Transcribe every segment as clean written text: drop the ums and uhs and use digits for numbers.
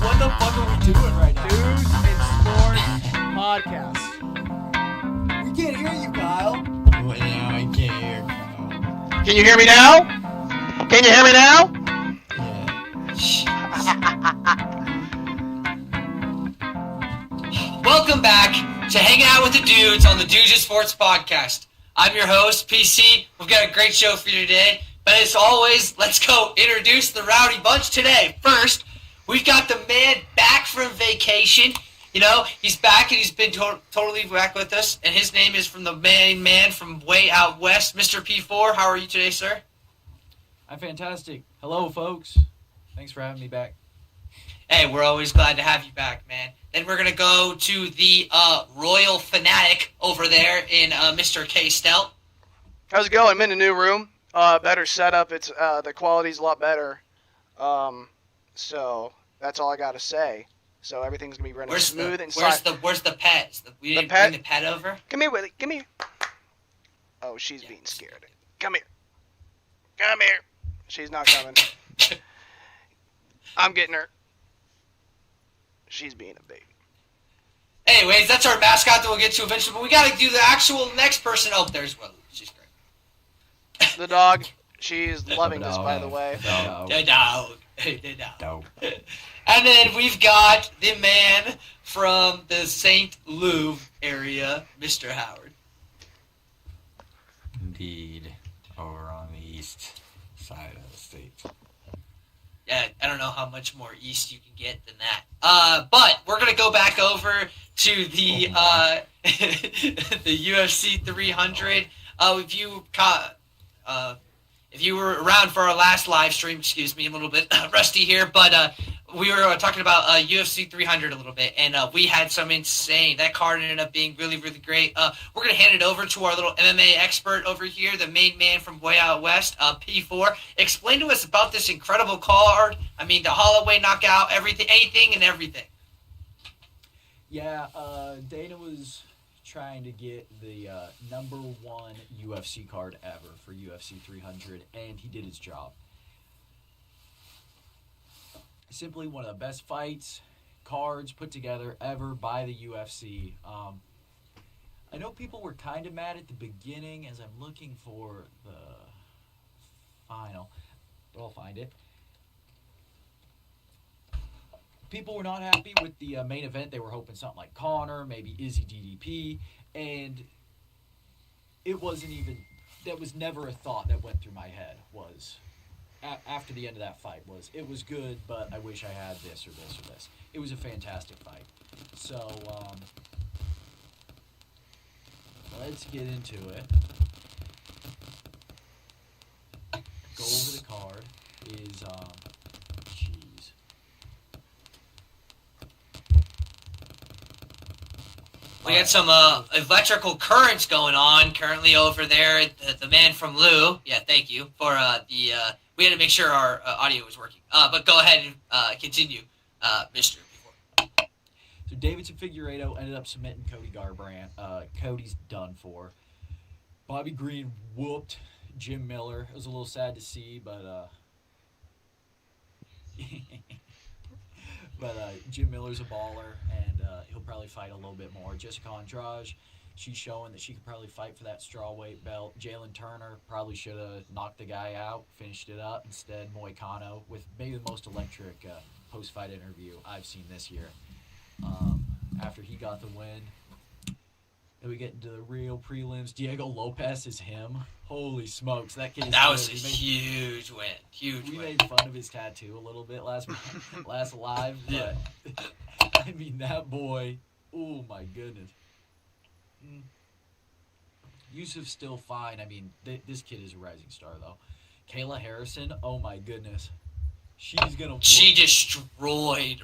What the fuck are we doing right now? Dudes in Sports Podcast. We can't hear you, Kyle. Well, now I can't hear Kyle. Can you hear me now? Can you hear me now? Yeah. Welcome back to Hanging Out with the Dudes on the Dudes in Sports Podcast. I'm your host, PC. We've got a great show for you today. But as always, let's go introduce the Rowdy Bunch today. First, we've got the man back from vacation. You know, he's back and he's been totally back with us. And his name is from the main man from way out west, Mr. P4. How are you today, sir? I'm fantastic. Hello, folks. Thanks for having me back. Hey, we're always glad to have you back, man. Then we're going to go to the Royal Fanatic over there in Mr. K. Stout. How's it going? I'm in a new room. Better setup. It's the quality's a lot better. So that's all I gotta say. So everything's gonna be running smooth inside. Where's the pet? We didn't pet? bring the pet over? Come here, Willie. Come here. Oh, she's being scared. Come here. Come here. She's not coming. I'm getting her. She's being a baby. Anyways, that's our mascot that we'll get to eventually, but we gotta do the actual next person. Oh, there's Willie. She's great. The dog. She's loving this, by the way. The dog. The dog. Dope. And then we've got the man from the St. Louis area, Mr. Howard. Indeed. Over on the east side of the state. Yeah, I don't know how much more east you can get than that. But we're gonna go back over to the the UFC 300. If you were around for our last live stream, excuse me, I'm a little bit rusty here, but we were talking about UFC 300 a little bit, and we had some insane. That card ended up being really, really great. We're going to hand it over to our little MMA expert over here, the main man from way out west, P4. Explain to us about this incredible card. I mean, the Holloway knockout, everything, anything and everything. Yeah, Dana was trying to get the number one UFC card ever for UFC 300, and he did his job. Simply one of the best fights, cards put together ever by the UFC. I know people were kind of mad at the beginning as I'm looking for the final, but I'll find it. People were not happy with the main event. They were hoping something like Conor, maybe Izzy DDP, and it wasn't even, that was never a thought that went through my head, was, after the end of that fight, was, it was good, but I wish I had this or this or this. It was a fantastic fight. So, let's get into it. Go over the card. Is, jeez. We had some electrical currents going on currently over there. The man from Lou, yeah, thank you for we had to make sure our audio was working. But go ahead and continue, Mr. So Davidson Figueiredo ended up submitting Cody Garbrandt. Cody's done for. Bobby Green whooped Jim Miller. It was a little sad to see, but Jim Miller's a baller, and he'll probably fight a little bit more. Jessica Andrade She's showing that she could probably fight for that strawweight belt. Jalen Turner probably should have knocked the guy out, finished it up. Instead, Moicano with maybe the most electric post-fight interview I've seen this year. After he got the win, then we get into the real prelims. Diego Lopez is him. Holy smokes, that kid is That good. was a huge win. Huge We win. made fun of his tattoo a little bit last live, but I mean that boy. Oh my goodness. Yusuf's still fine. I mean, this kid is a rising star though. Kayla Harrison. Oh my goodness, she's gonna. She whoop. destroyed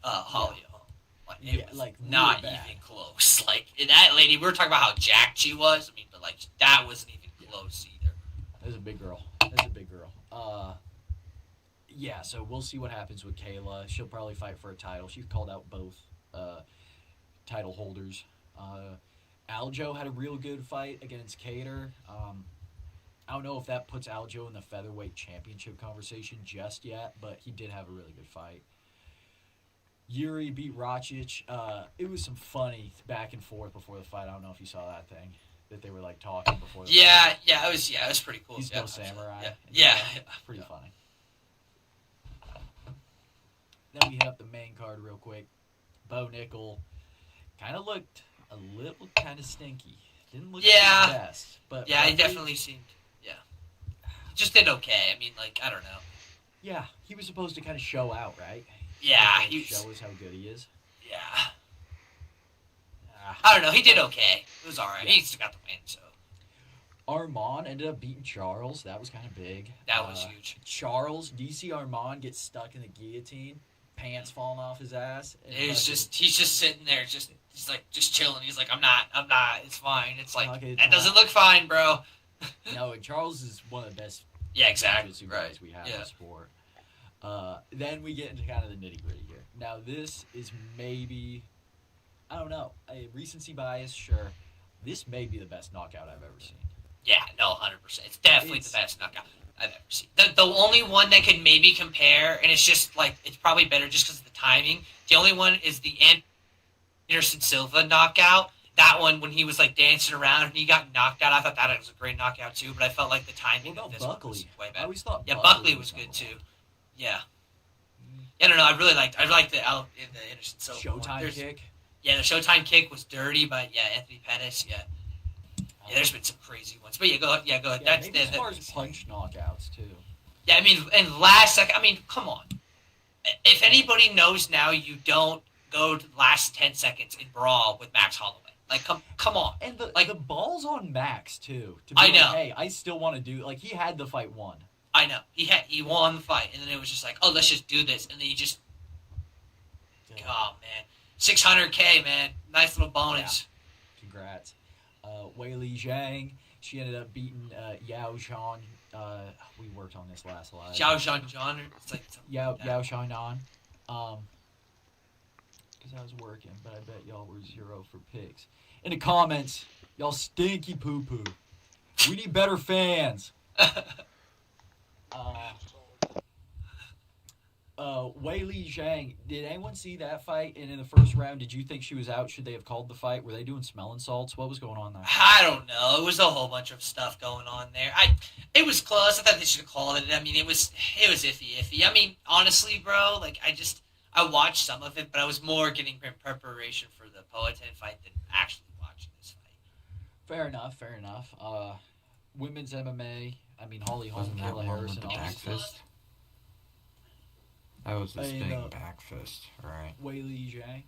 Holly Holm. Like, it Yeah, was like, not really bad. even close. Like that lady, we were talking about how jacked she was. I mean, but like that wasn't even close either. That's a big girl. That's a big girl. Yeah. So we'll see what happens with Kayla. She'll probably fight for a title. She's called out both title holders. Aljo had a real good fight against Cater. I don't know if that puts Aljo in the featherweight championship conversation just yet, but he did have a really good fight. Yuri beat Racic. It was some funny back and forth before the fight. I don't know if you saw that thing that they were like talking before. The Yeah, fight. it was pretty cool. He's yeah, no samurai. Yeah. Pretty funny. Then we hit up the main card real quick. Bo Nickel kind of looked a little kind of stinky. Didn't look Yeah. his best, but Yeah, he roughly- definitely seemed. Yeah, he just did okay. I mean, like I don't know. Yeah, he was supposed to kind of show out, right? Yeah, Like, he was. show us how good he is. Yeah, Ah. I don't know. He did okay. It was all right. Yeah. He still got the win, so Armand ended up beating Charles. That was kind of big. that was huge. Charles, DC Armand gets stuck in the guillotine, pants falling off his ass. And It was fucking- just he's just sitting there, just chilling. He's like, I'm not. It's fine. It's like Okay, it's that doesn't fine. look fine, bro. No, and Charles is one of the best Yeah, exactly. jiu-jitsu Right. guys we have in Yeah. the sport. Then we get into kind of the nitty gritty here. Now this is maybe, I don't know, a recency bias, sure. This may be the best knockout I've ever seen. Yeah, no, 100%. It's definitely It's- the best knockout I've ever seen. The only one that could maybe compare, and it's just like it's probably better just because of the timing. The only one is the Anderson Silva knockout. That one when he was like dancing around and he got knocked out. I thought that was a great knockout too, but I felt like the timing What of about this one was Buckley? way I better. always thought Yeah, Buckley was number good too. one. Yeah. Yeah, no, I liked the Anderson Silva one. Showtime There's- kick. Yeah, the Showtime kick was dirty, but yeah, Anthony Pettis, yeah. Yeah, there's been some crazy ones, but go ahead. Yeah, That's maybe as the- far as punch knockouts too. Yeah, I mean, and last second, I mean, come on. If anybody knows now, you don't go to the last 10 seconds in Brawl with Max Holloway. Like, come on. And the Like- the ball's on Max too. To be I like, know. hey, I still want to do like he had the fight won. I know. He won the fight, and then it was just like, oh, let's just do this. And then you just, oh, man. 600K, man. Nice little bonus. Congrats. Wei Li Zhang, she ended up beating Yao Zhan. We worked on this last live. Zhao Zhan John. It's like, Yao Yeah. Xiaonan. Because I was working, but I bet y'all were 0 for picks. In the comments, y'all stinky poo poo. We need better fans. Wei Li Zhang, did anyone see that fight? And in the first round, did you think she was out? Should they have called the fight? Were they doing smelling salts? What was going on there? I don't know. It was a whole bunch of stuff going on there. It was close. I thought they should have called it. I mean, it was iffy. I mean, honestly, bro, like I watched some of it, but I was more getting in preparation for the Poatan fight than actually watching this fight. Fair enough. Women's MMA. I mean, Holly Holm, Wasn't that Kayla one Harrison. with the back obviously. fist? That was this I big know. back fist, right? Wei Li Zhang.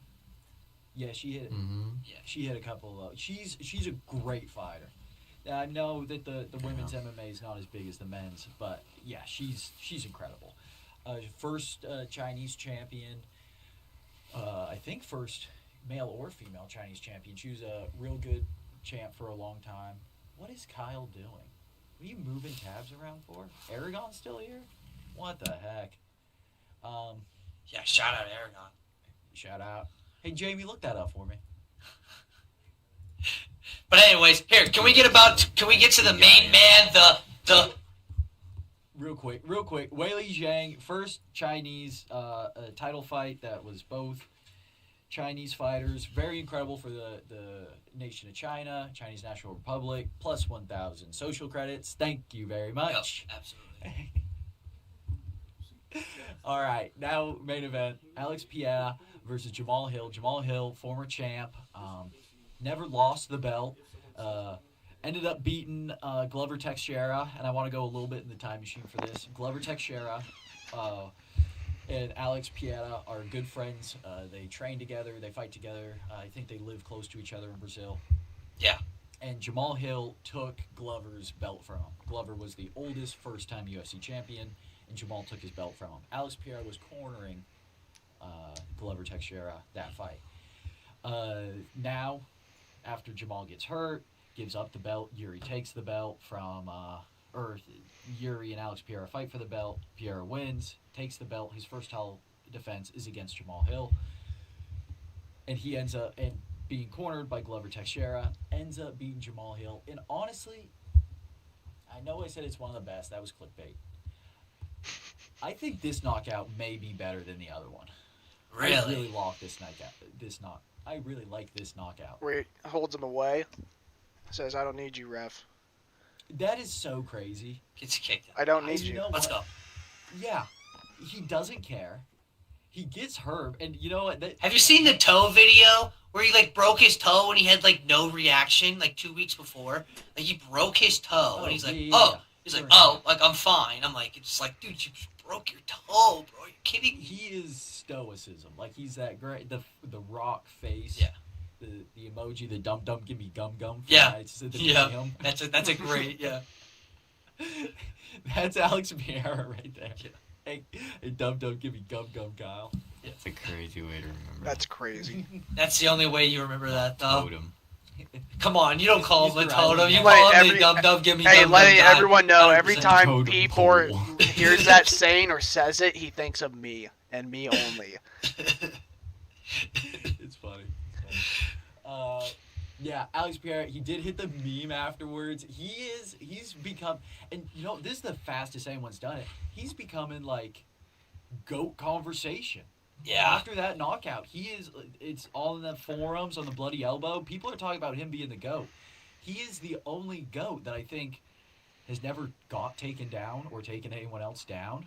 Yeah, she hit. Mm-hmm. She hit a couple of. She's a great fighter. I know that the women's MMA is not as big as the men's, but yeah, she's incredible. First Chinese champion. I think first male or female Chinese champion. She was a real good champ for a long time. What is Kyle doing? What are you moving tabs around for? Aragon's still here? What the heck? Yeah, shout out Aragon. Shout out. Hey Jamie, look that up for me. But anyways, here, can we get to the main man, the Real quick. Wei Li Zhang, first Chinese title fight that was both Chinese fighters, very incredible for the nation of China, Chinese National Republic, plus 1,000 social credits. Thank you very much. Yep, absolutely. All right, now main event: Alex Pereira versus Jamal Hill. Jamal Hill, former champ, never lost the belt. Ended up beating Glover Teixeira, and I want to go a little bit in the time machine for this. Glover Teixeira and Alex Pereira are good friends. They train together, they fight together. I think they live close to each other in Brazil. Yeah. And Jamal Hill took Glover's belt from him. Glover was the oldest first-time UFC champion, and Jamal took his belt from him. Alex Pereira was cornering Glover Teixeira that fight. Now, after Jamal gets hurt, gives up the belt, Yuri takes the belt from, Yuri and Alex Pereira fight for the belt. Pereira wins, takes the belt. His first title defense is against Jamal Hill. And he ends up being cornered by Glover Teixeira, ends up beating Jamal Hill. And honestly, I know I said it's one of the best. That was clickbait. I think this knockout may be better than the other one. Really? I really like this knockout. I really like this knockout. Where he holds him away. Says, I don't need you, ref. That is so crazy. Gets kicked. I don't need You you. know Let's what? go. Yeah, he doesn't care. He gets hurt, and you know what? Have you seen the toe video where he like broke his toe and he had like no reaction like 2 weeks before? Like he broke his toe and he's like, he's like, like I'm fine. I'm like, it's like, dude, you broke your toe, bro. Are you kidding me? He is stoicism. Like he's that great, the rock face. Yeah. The emoji, the dum dum, give me gum gum. Yeah. Yeah. That's a great That's Alex Pereira right there. Yeah. Hey, dum dum, give me gum gum, Kyle. It's a crazy way to remember. That's crazy. That's the only way you remember that though. Totem. Come on, you don't call him a Mr. totem. Island. You Hey, call him every- the dum dum, give me Hey, dum letting dum guy. everyone know, every 100%. time Totem P4 pole. hears that saying or says it, he thinks of me, and me only. It's funny. Yeah, Alex Pereira, he did hit the meme afterwards. He's become, and you know, this is the fastest anyone's done it. He's becoming like GOAT conversation. Yeah. After that knockout, it's all in the forums on the bloody elbow. People are talking about him being the GOAT. He is the only GOAT that I think has never got taken down or taken anyone else down.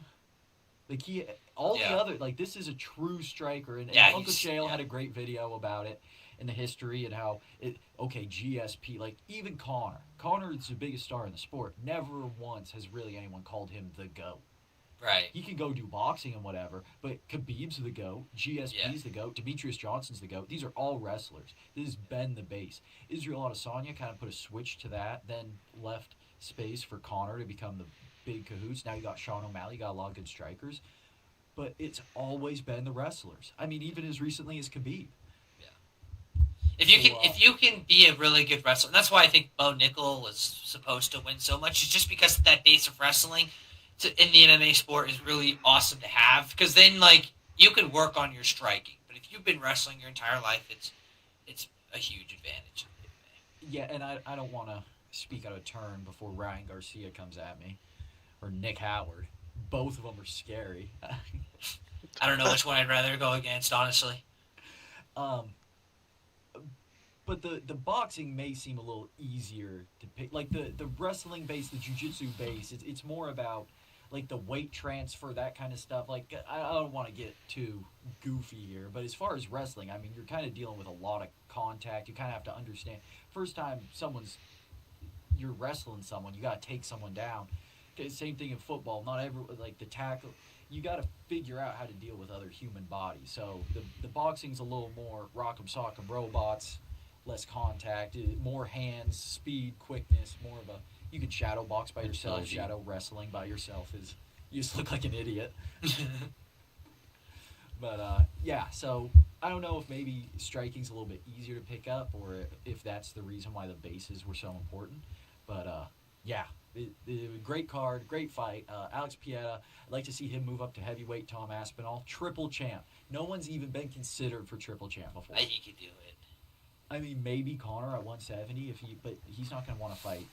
Like the other, like this is a true striker, and Uncle Shale had a great video about it in the history and how GSP, like even Conor is the biggest star in the sport. Never once has really anyone called him the GOAT. Right. He can go do boxing and whatever, but Khabib's the GOAT, GSP's the GOAT, Demetrius Johnson's the GOAT. These are all wrestlers. This has been the base. Israel Adesanya kind of put a switch to that, then left space for Conor to become the big cahoots. Now you got Sean O'Malley, you got a lot of good strikers. But it's always been the wrestlers. I mean, even as recently as Khabib. If you can be a really good wrestler, and that's why I think Bo Nickel was supposed to win so much, is just because that base of wrestling in the MMA sport is really awesome to have. Because then, like, you can work on your striking, but if you've been wrestling your entire life, it's a huge advantage. Yeah, and I don't want to speak out of turn before Ryan Garcia comes at me, or Nick Howard. Both of them are scary. I don't know which one I'd rather go against, honestly. But the boxing may seem a little easier to pick. Like the wrestling base, the jiu-jitsu base, it's more about like the weight transfer, that kind of stuff. Like I don't want to get too goofy here, but as far as wrestling, I mean, you're kind of dealing with a lot of contact. You kind of have to understand. First time you're wrestling someone, you got to take someone down. Same thing in football. Not like the tackle. You got to figure out how to deal with other human bodies. So the boxing's a little more rock'em sock'em robots. Less contact, more hands, speed, quickness, more of a, you can shadow box by yourself, Agility. shadow wrestling by yourself you just look like an idiot. But, yeah, so I don't know if maybe striking's a little bit easier to pick up or if that's the reason why the bases were so important. But, yeah, the great card, great fight. Alex Pereira, I'd like to see him move up to heavyweight. Tom Aspinall, triple champ. No one's even been considered for triple champ before. He could do it. I mean, maybe Conor at 170 but he's not going to want to fight.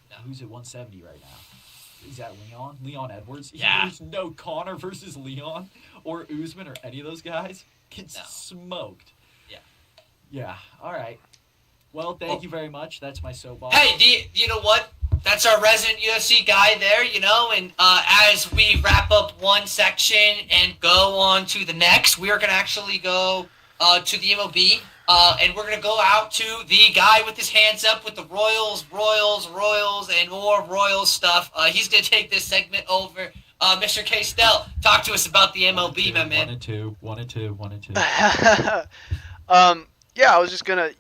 No. Who's at 170 right now? Is that Leon? Leon Edwards? Yeah. There's no Conor versus Leon or Usman or any of those guys. Gets No. smoked. Yeah. All right. Well, thank you very much. That's my soapbox. Hey, you know what? That's our resident UFC guy there, you know, and as we wrap up one section and go on to the next, we are going to actually go to the MLB, and we're going to go out to the guy with his hands up with the Royals, and more Royals stuff. He's going to take this segment over. Mr. K-Stell, talk to us about the MLB, my man. 1 and 2. Yeah, I was just gonna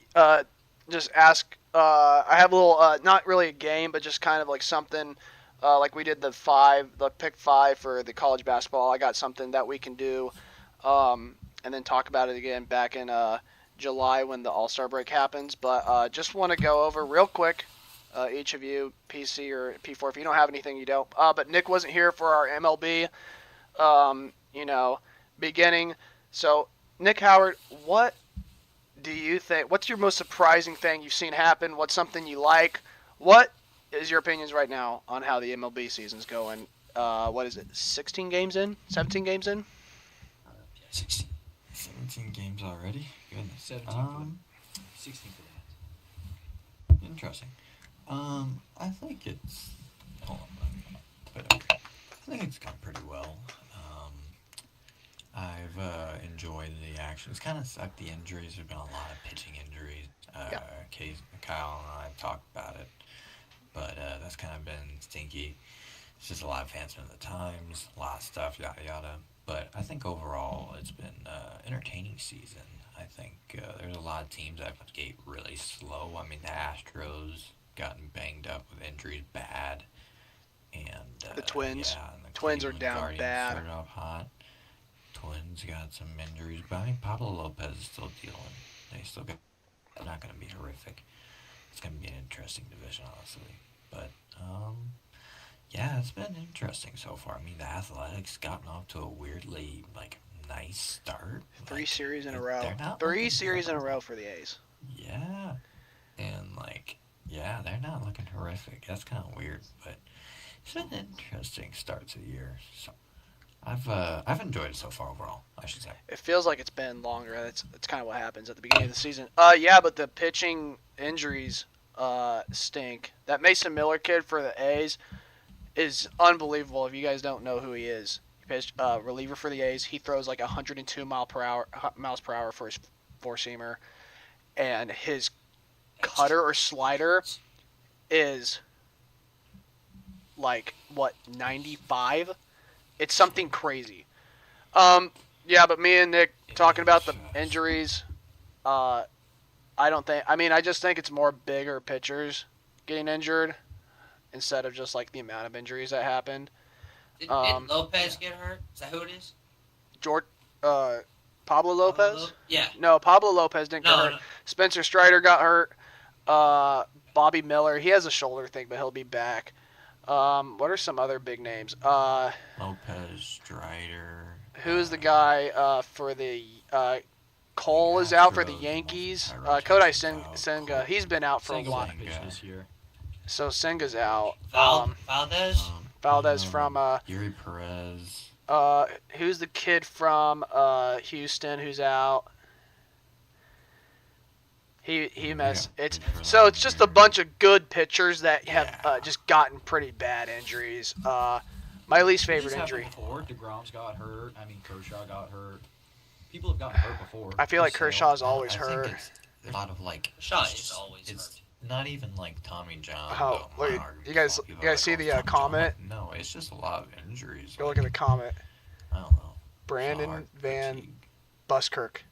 just ask. I have a little, not really a game, but just kind of like something, like we did the pick 5 for the college basketball. I got something that we can do, and then talk about it again back in July when the All-Star break happens. But just want to go over real quick, each of you, PC or P4. If you don't have anything, you don't. But Nick wasn't here for our MLB, beginning. So, Nick Howard, what do you think? What's your most surprising thing you've seen happen? What's something you like? What is your opinions right now on how the MLB season's going? What is it? 16 games in? 17 games in? 16, 17 games already? Goodness. 17 for them. 16 for that. Interesting. I think it's. Hold on. But okay. I think it's gone pretty well. I've enjoyed the action. It's kind of sucked, the injuries. There's been a lot of pitching injuries. Kyle and I have talked about it, but that's kind of been stinky. It's just a lot of advancement of the times, a lot of stuff, yada yada. But I think overall it's been entertaining season. I think there's a lot of teams that have to gate really slow. I mean, the Astros gotten banged up with injuries bad, and The Twins. and the Twins are Cleveland down Guardians bad. started off hot. Twins got some injuries, but I think Pablo Lopez is still dealing. They still got. They're not going to be horrific. It's going to be an interesting division, honestly. But yeah, it's been interesting so far. I mean, the Athletics gotten off to a weirdly nice start. 3 series in a row. They're not 3 looking series in a good. row for the A's. Yeah, and they're not looking horrific. That's kind of weird, but it's been an interesting start to the year. So I've enjoyed it so far overall, I should say. It feels like it's been longer. That's kind of what happens at the beginning of the season. Yeah, but the pitching injuries stink. That Mason Miller kid for the A's is unbelievable. If you guys don't know who he is, he pitched reliever for the A's. He throws like 102 miles per hour for his four-seamer, and his cutter or slider is like 95. It's something crazy. Yeah, but me and Nick talking about the injuries. I just think it's more bigger pitchers getting injured instead of just like the amount of injuries that happened. Didn't Lopez get hurt? Is that who it is? Pablo Lopez? Yeah. No, Pablo Lopez didn't get hurt. No. Spencer Strider got hurt. Bobby Miller, he has a shoulder thing, but he'll be back. What are some other big names? Lopez, Strider. Who's the guy for the Cole is out for the Astros, Yankees. Kodai Kodai Senga, he's been out for a Senga's while. not pitched this year. So Senga's out. Valdez? Valdez from Yuri Perez. who's the kid from Houston who's out? He messed. It's just a bunch of good pitchers that have just gotten pretty bad injuries. My least favorite injury. Before DeGrom's got hurt. I mean, Kershaw got hurt. People have gotten hurt before. I feel like Kershaw's always hurt. There's a lot of like. Kershaw is always it's hurt. Not even like Tommy John. Oh, look, you guys see the comment? No, it's just a lot of injuries. Go look at the comment. I don't know. Brandon Heart Van fatigue. Buskirk.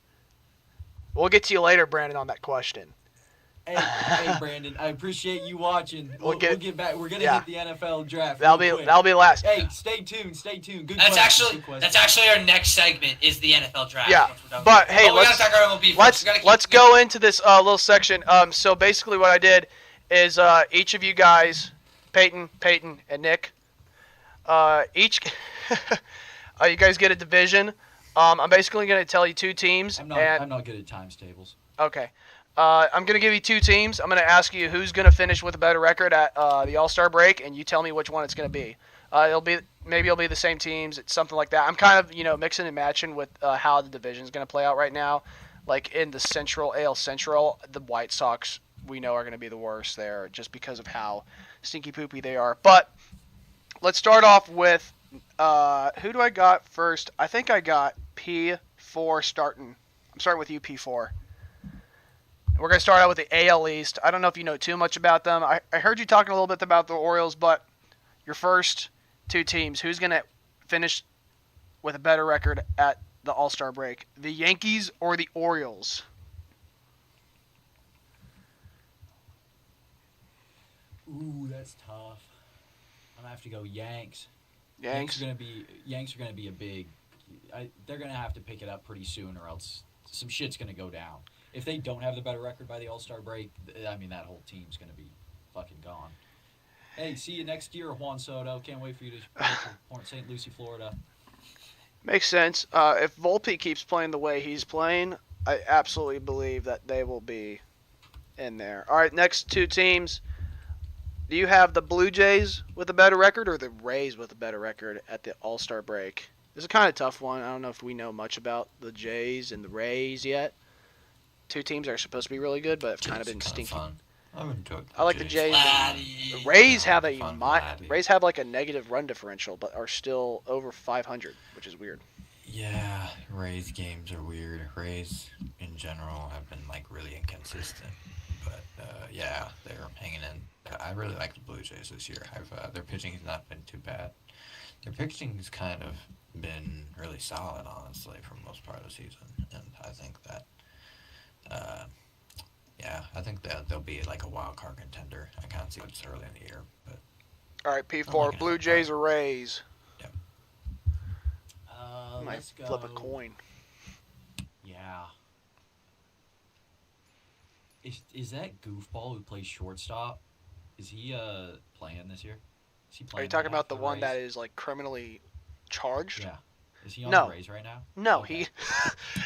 We'll get to you later, Brandon, on that question. Hey, Brandon, I appreciate you watching. We'll get back. We're gonna hit the NFL draft. That'll be last. Hey, stay tuned. Good That's question. actually our next segment is the NFL draft. Yeah, but hey, we gotta talk about MLB first. let's go into this little section. So basically, what I did is each of you guys, Peyton, and Nick, each you guys get a division. I'm basically going to tell you two teams. I'm not good at times tables. Okay. I'm going to give you two teams. I'm going to ask you who's going to finish with a better record at the All-Star break, and you tell me which one it's going to be. It'll be the same teams. It's something like that. I'm kind of mixing and matching with how the division is going to play out right now. like in the Central AL Central, the White Sox we know are going to be the worst there just because of how stinky poopy they are. But let's start off with who do I got first? I think I got P4 starting. I'm starting with you, P4. We're going to start out with the AL East. I don't know if you know too much about them. I heard you talking a little bit about the Orioles, but your first two teams, who's going to finish with a better record at the All-Star break? The Yankees or the Orioles? Ooh, that's tough. I'm gonna have to go Yanks. Yanks. Yanks are gonna be a big. They're gonna have to pick it up pretty soon, or else some shit's gonna go down. If they don't have the better record by the All-Star break, I mean that whole team's gonna be fucking gone. Hey, see you next year, Juan Soto. Can't wait for you to play for Port St. Lucie, Florida. Makes sense. If Volpe keeps playing the way he's playing, I absolutely believe that they will be in there. All right, next two teams. Do you have the Blue Jays with a better record or the Rays with a better record at the All-Star break? This is a kind of tough one. I don't know if we know much about the Jays and the Rays yet. Two teams that are supposed to be really good, but have kind of been stinky. Fun. I've enjoyed I like the Jays. The Rays have Rays have like a negative run differential, but are still over 500, which is weird. Yeah, Rays games are weird. Rays in general have been like really inconsistent, but yeah, they're hanging in. I really like the Blue Jays this year. Their pitching has not been too bad. Their pitching has kind of been really solid, honestly, for the most part of the season, and I think that. Yeah, I think that they'll be like a wild card contender. I can't see it's early in the year, but. All right, P4, Blue Jays or Rays? Yep. I might flip a coin. Yeah. Is that goofball who plays shortstop? Is he playing this year? Is he Are playing you talking about the Rays? one that is like criminally charged? Yeah. Is he on No. the Rays right now? No, Okay.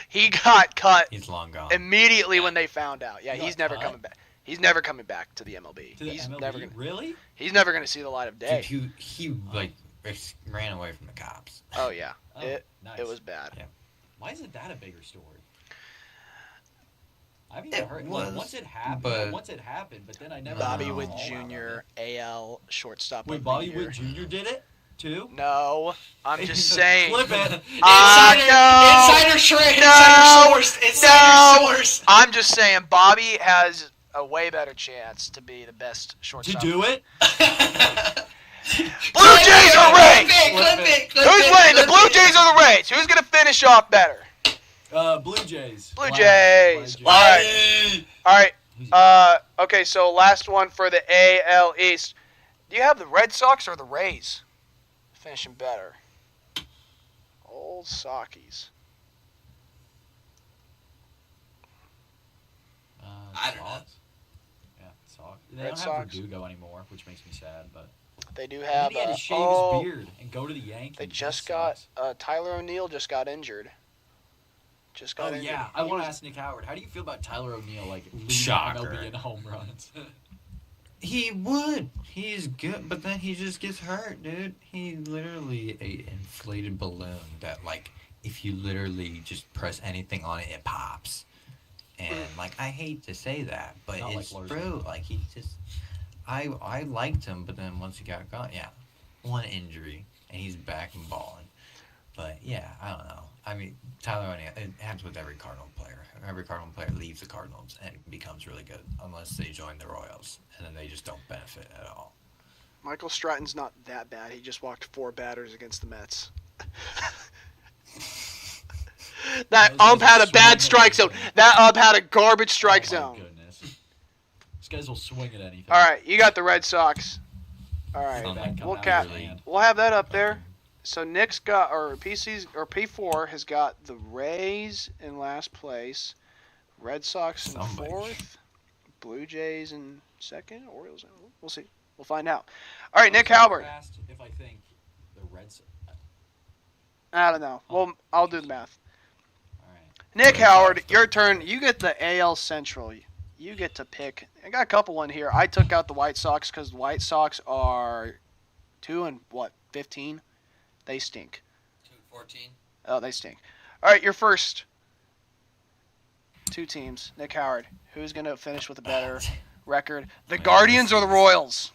he got cut He's long gone. immediately when they found out. Yeah, He he's got never cut? coming back. He's never coming back to the MLB. To the he's MLB? never gonna. Really? He's never gonna see the light of day. Dude, he like ran away from the cops. Oh yeah, Oh, it nice. was bad. Yeah. Why isn't that a bigger story? I've even heard was, once it happened. But then I never. Bobby heard Witt the fallout of Jr. it. AL shortstop. Wait, of the Bobby year. Witt Jr. did it too? No, I'm just saying. Flip it. No. Insider trade. No. Insider source. Insider No. source. I'm just saying Bobby has a way better chance to be the best To shortstop. do it? Blue Jays or Rays? Clip it. Who's winning? The Blue Jays or the Rays? Who's gonna finish off better? Blue Jays. Blue Wow. Jays. Blue All right. All right. Okay, so last one for the AL East. Do you have the Red Sox or the Rays finishing better? Old Sockies. I don't know. Sox? Yeah, Sox. They Red don't Sox. have Verdugo anymore, which makes me sad. But They do and have. he had to shave his beard and go to the Yankees. They That just got sucks. Tyler O'Neill just got injured. Just got Oh injured. yeah, I He want was- to ask Nick Howard. How do you feel about Tyler O'Neill like leading Shocker. MLB in home runs? He would. He's good, but then he just gets hurt, dude. He literally a inflated balloon that, like, if you literally just press anything on it, it pops. And like, I hate to say that, but Not like it's Larson. true. Like, he just, I liked him, but then once he got gone, yeah, one injury and he's back and balling. But yeah, I don't know. I mean, Tyler O'Neill, it happens with every Cardinal player. Every Cardinal player leaves the Cardinals and becomes really good, unless they join the Royals, and then they just don't benefit at all. Michael Stratton's not that bad. He just walked 4 batters against the Mets. That Those ump guys had are a bad swinging strike at zone. anything. That ump had a garbage strike Oh, my zone. goodness. These guys will swing at anything. All right, you got the Red Sox. All right, Oh, Bad coming we'll out cap. of your hand. We'll have that up there. So Nick's got, or P4 has got the Rays in last place, Red Sox in Somebody. 4th, Blue Jays in 2nd, Orioles. We'll see. We'll find out. All right, Nick Halbert. Asked if I think the Reds. I don't know. Well, I'll do the math. All right. Nick Red Howard, Sox, your turn. You get the AL Central. You get to pick. I got a couple in here. I took out the White Sox because the White Sox are 2-15. They stink. 2-14. Oh, they stink. All right, you're first. two teams. Nick Howard, who's going to finish with a better record? The Guardians or the Royals?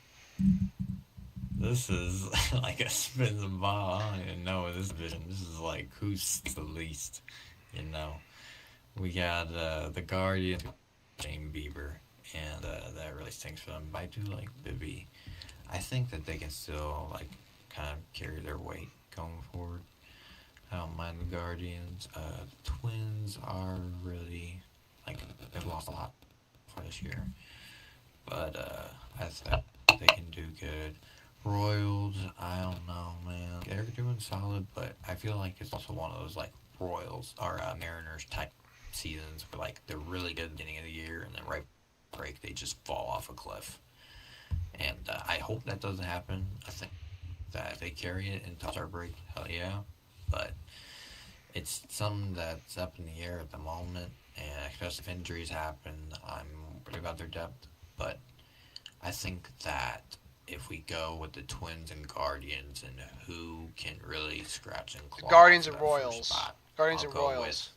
This is like a spin the ball. I don't even know this division. This is like who's the least, you know. We got the Guardians, Shane Bieber, and that really stinks for them. But I do like Bibby. I think that they can still like kind of carry their weight going forward. I don't mind the Guardians. Twins are really like they've lost a lot for this year, but I think they can do good. Royals, I don't know, man. They're doing solid, but I feel like it's also one of those like Royals or Mariners type seasons where like they're really good at the beginning of the year and then right break they just fall off a cliff. And I hope that doesn't happen. I think that if they carry it into All-Star break, hell yeah. But it's something that's up in the air at the moment, and especially if injuries happen, I'm worried about their depth. But I think that if we go with the Twins and Guardians and who can really scratch and claw Guardians for and that first Royals. spot, Guardians I'll and go Royals. with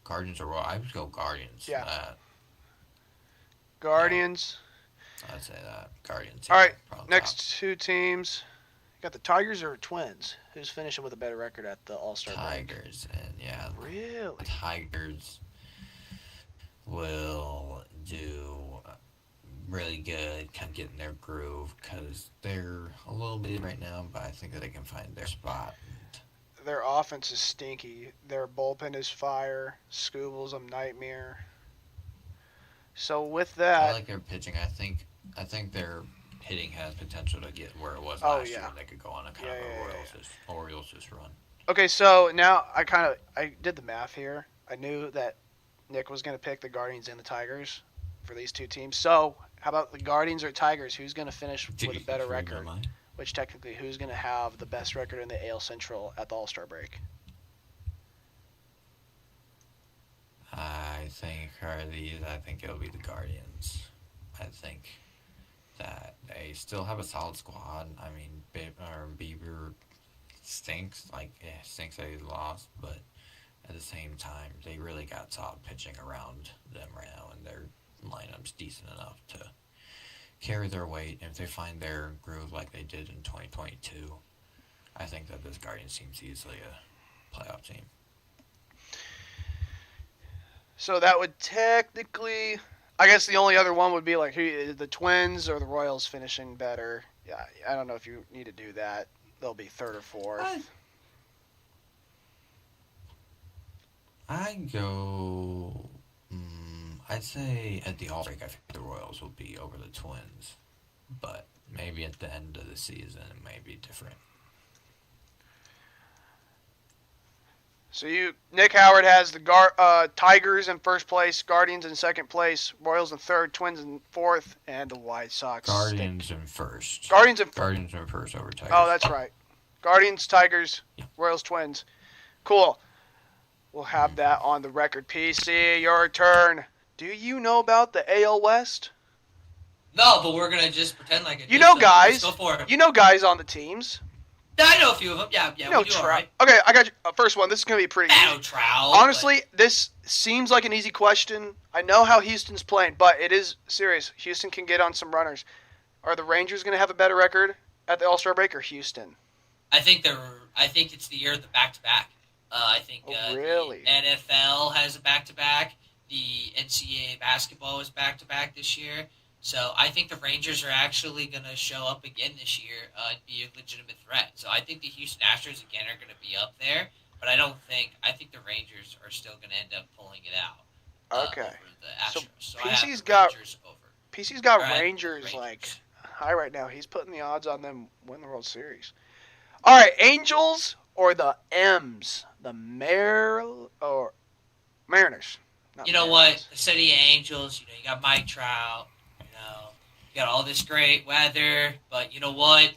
Guardians or Royals. I would go Guardians. Yeah. Guardians. I'd say that. Guardians. All right, probably next two teams. You got the Tigers or Twins? Who's finishing with a better record at the All-Star top. break? Tigers. And yeah, Really? the Tigers will do really good, kind of getting their groove, because they're a little bit right now, but I think that they can find their spot. Their offense is stinky. Their bullpen is fire. Scooble's a nightmare. So with I that, like their pitching. I think their hitting has potential to get where it was Oh, last year yeah. when they could go on a kind Yeah, of yeah, a Orioles just run. okay, so now I did the math here. I knew that Nick was going to pick the Guardians and the Tigers for these two teams. So how about the Guardians or Tigers? Who's going to finish with a better record? Which technically, who's going to have the best record in the AL Central at the All-Star break? I think it'll be the Guardians. I think that they still have a solid squad. I mean, Bieber stinks. Like, it stinks that he lost, but at the same time, they really got solid pitching around them right now, and their lineup's decent enough to carry their weight. And if they find their groove like they did in 2022, I think that this Guardians team's easily a playoff team. So that would technically, I guess the only other one would be like who, the Twins or the Royals finishing better. Yeah, I don't know if you need to do that. They'll be third or fourth. I go. I'd say at the All-Star break, I think the Royals will be over the Twins, but maybe at the end of the season it may be different. So Nick Howard has the Tigers in first place, Guardians in second place, Royals in third, Twins in fourth, and the White Sox. Guardians in first. Guardians in first over Tigers. Oh, that's right. Guardians, Tigers, Yeah. Royals, Twins. Cool. We'll have that on the record. PC, your turn. Do you know about the AL West? No, but we're gonna just pretend like it. You is, know so guys. Let's go for it. You know guys on the teams. I know a few of them. Yeah, You know we do all Trout. right. Okay, I got you. First one. This is going to be pretty I know easy. Trout. Honestly, this seems like an easy question. I know how Houston's playing, but it is serious. Houston can get on some runners. Are the Rangers going to have a better record at the All-Star break or Houston? I think it's the year of the back-to-back. I think really? the NFL has a back-to-back. The NCAA basketball is back-to-back this year. So I think the Rangers are actually going to show up again this year and be a legitimate threat. So I think the Houston Astros, again, are going to be up there. But I think the Rangers are still going to end up pulling it out. Okay. Over the Astros. So I PC's have the got- Rangers over. PC's got All right, Rangers like high right now. He's putting the odds on them win the World Series. All right, Angels or the M's? The Mariners. Not You know Mariners. what? The City Angels, you got Mike Trout, you got all this great weather, but you know what?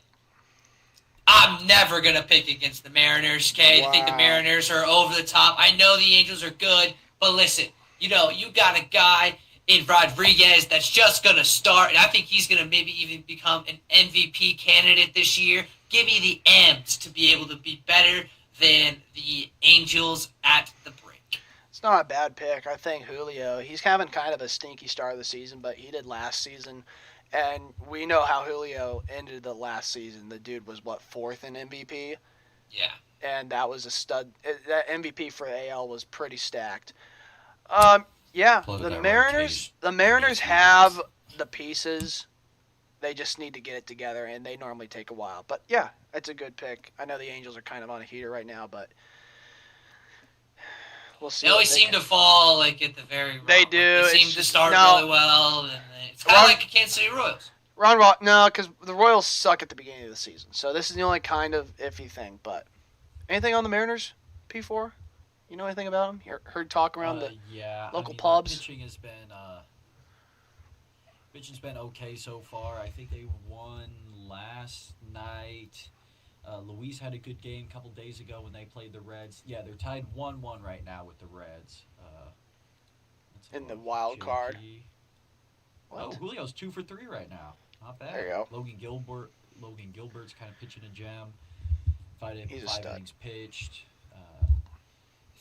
I'm never going to pick against the Mariners, okay? I think the Wow. Mariners are over the top. I know the Angels are good, but listen, you got a guy in Rodriguez that's just going to start, and I think he's going to maybe even become an MVP candidate this year. Give me the M's to be able to be better than the Angels at the break. It's not a bad pick. I think Julio, he's having kind of a stinky start of the season, but he did last season. And we know how Julio ended the last season. The dude was, fourth in MVP? Yeah. And that was a stud. That MVP for AL was pretty stacked. Yeah, Plus the that Mariners rotation. have the pieces. They just need to get it together, and they normally take a while. But, yeah, it's a good pick. I know the Angels are kind of on a heater right now, but we'll see. They always seem to fall like at the very wrong. They do. Like, they seem It's to just- start no. really well, and it's kind of like the Kansas City Royals. No, because the Royals suck at the beginning of the season. So this is the only kind of iffy thing. But anything on the Mariners, P4? You know anything about them? You heard talk around the local pubs? Pitching's been okay so far. I think they won last night. Luis had a good game a couple days ago when they played the Reds. Yeah, they're tied 1-1 right now with the Reds. In the wild card. What? Oh, Julio's 2 for 3 right now. Not bad. There you go. Logan Gilbert's kind of pitching a gem. He's a Five stud. innings pitched.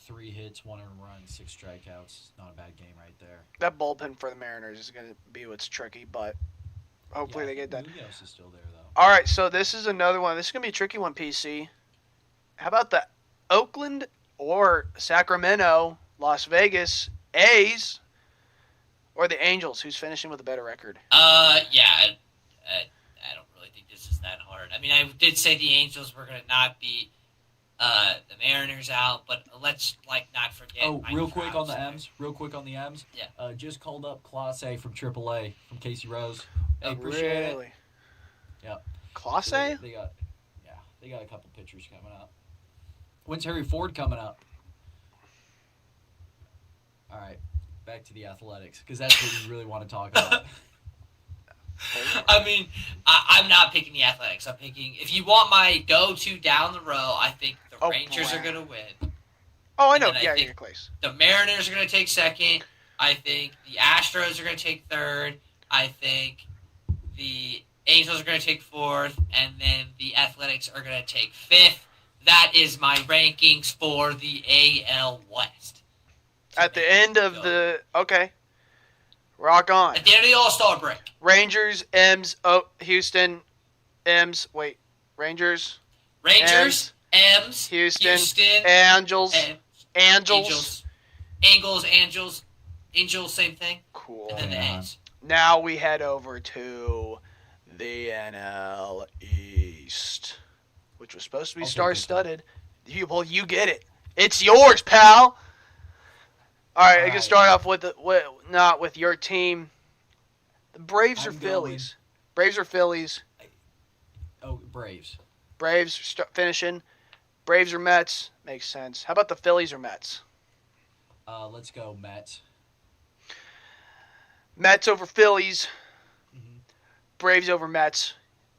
3 hits, 1 earned run, 6 strikeouts. Not a bad game right there. That bullpen for the Mariners is going to be what's tricky, but hopefully they get that. Munoz is still there, though. All right, so this is another one. This is going to be a tricky one, PC. How about the Oakland or Sacramento, Las Vegas A's, or the Angels? Who's finishing with a better record? Yeah. I don't really think this is that hard. I mean, I did say the Angels were going to not beat the Mariners out, but let's not forget. Oh, Mike real quick on Trout's the M's. Yeah. Just called up Clase from AAA from Casey Rose. Hey, appreciate it. Really? Yep. Clase? So they got a couple pitchers coming up. When's Harry Ford coming up? All right, back to the Athletics because that's what we really want to talk about. I mean, I'm not picking the Athletics. I'm picking, if you want my go-to down the row, I think the Rangers are going to win. Oh, I know. And then I Yeah, think- you're close. The Mariners are going to take second. I think the Astros are going to take third. I think the Angels are going to take fourth. And then the Athletics are going to take fifth. That is my rankings for the AL West. At the end of the... Okay. Rock on. At the end of the All-Star break. Rangers, M's, Houston, M's. Wait. Rangers, Rangers, M's, Houston, Houston, Angels, and Angels. Angels, same thing. Cool. And then the Yeah. A's. Now we head over to the NL East, which was supposed to be I'll take star-studded. You get it. It's yours, pal. All right, I can Alright. start off with not with your team. The Braves or I'm Phillies? Braves or Phillies? Oh, Braves. Braves finishing. Braves or Mets? Makes sense. How about the Phillies or Mets? Let's go Mets. Mets over Phillies. Mhm. Braves over Mets.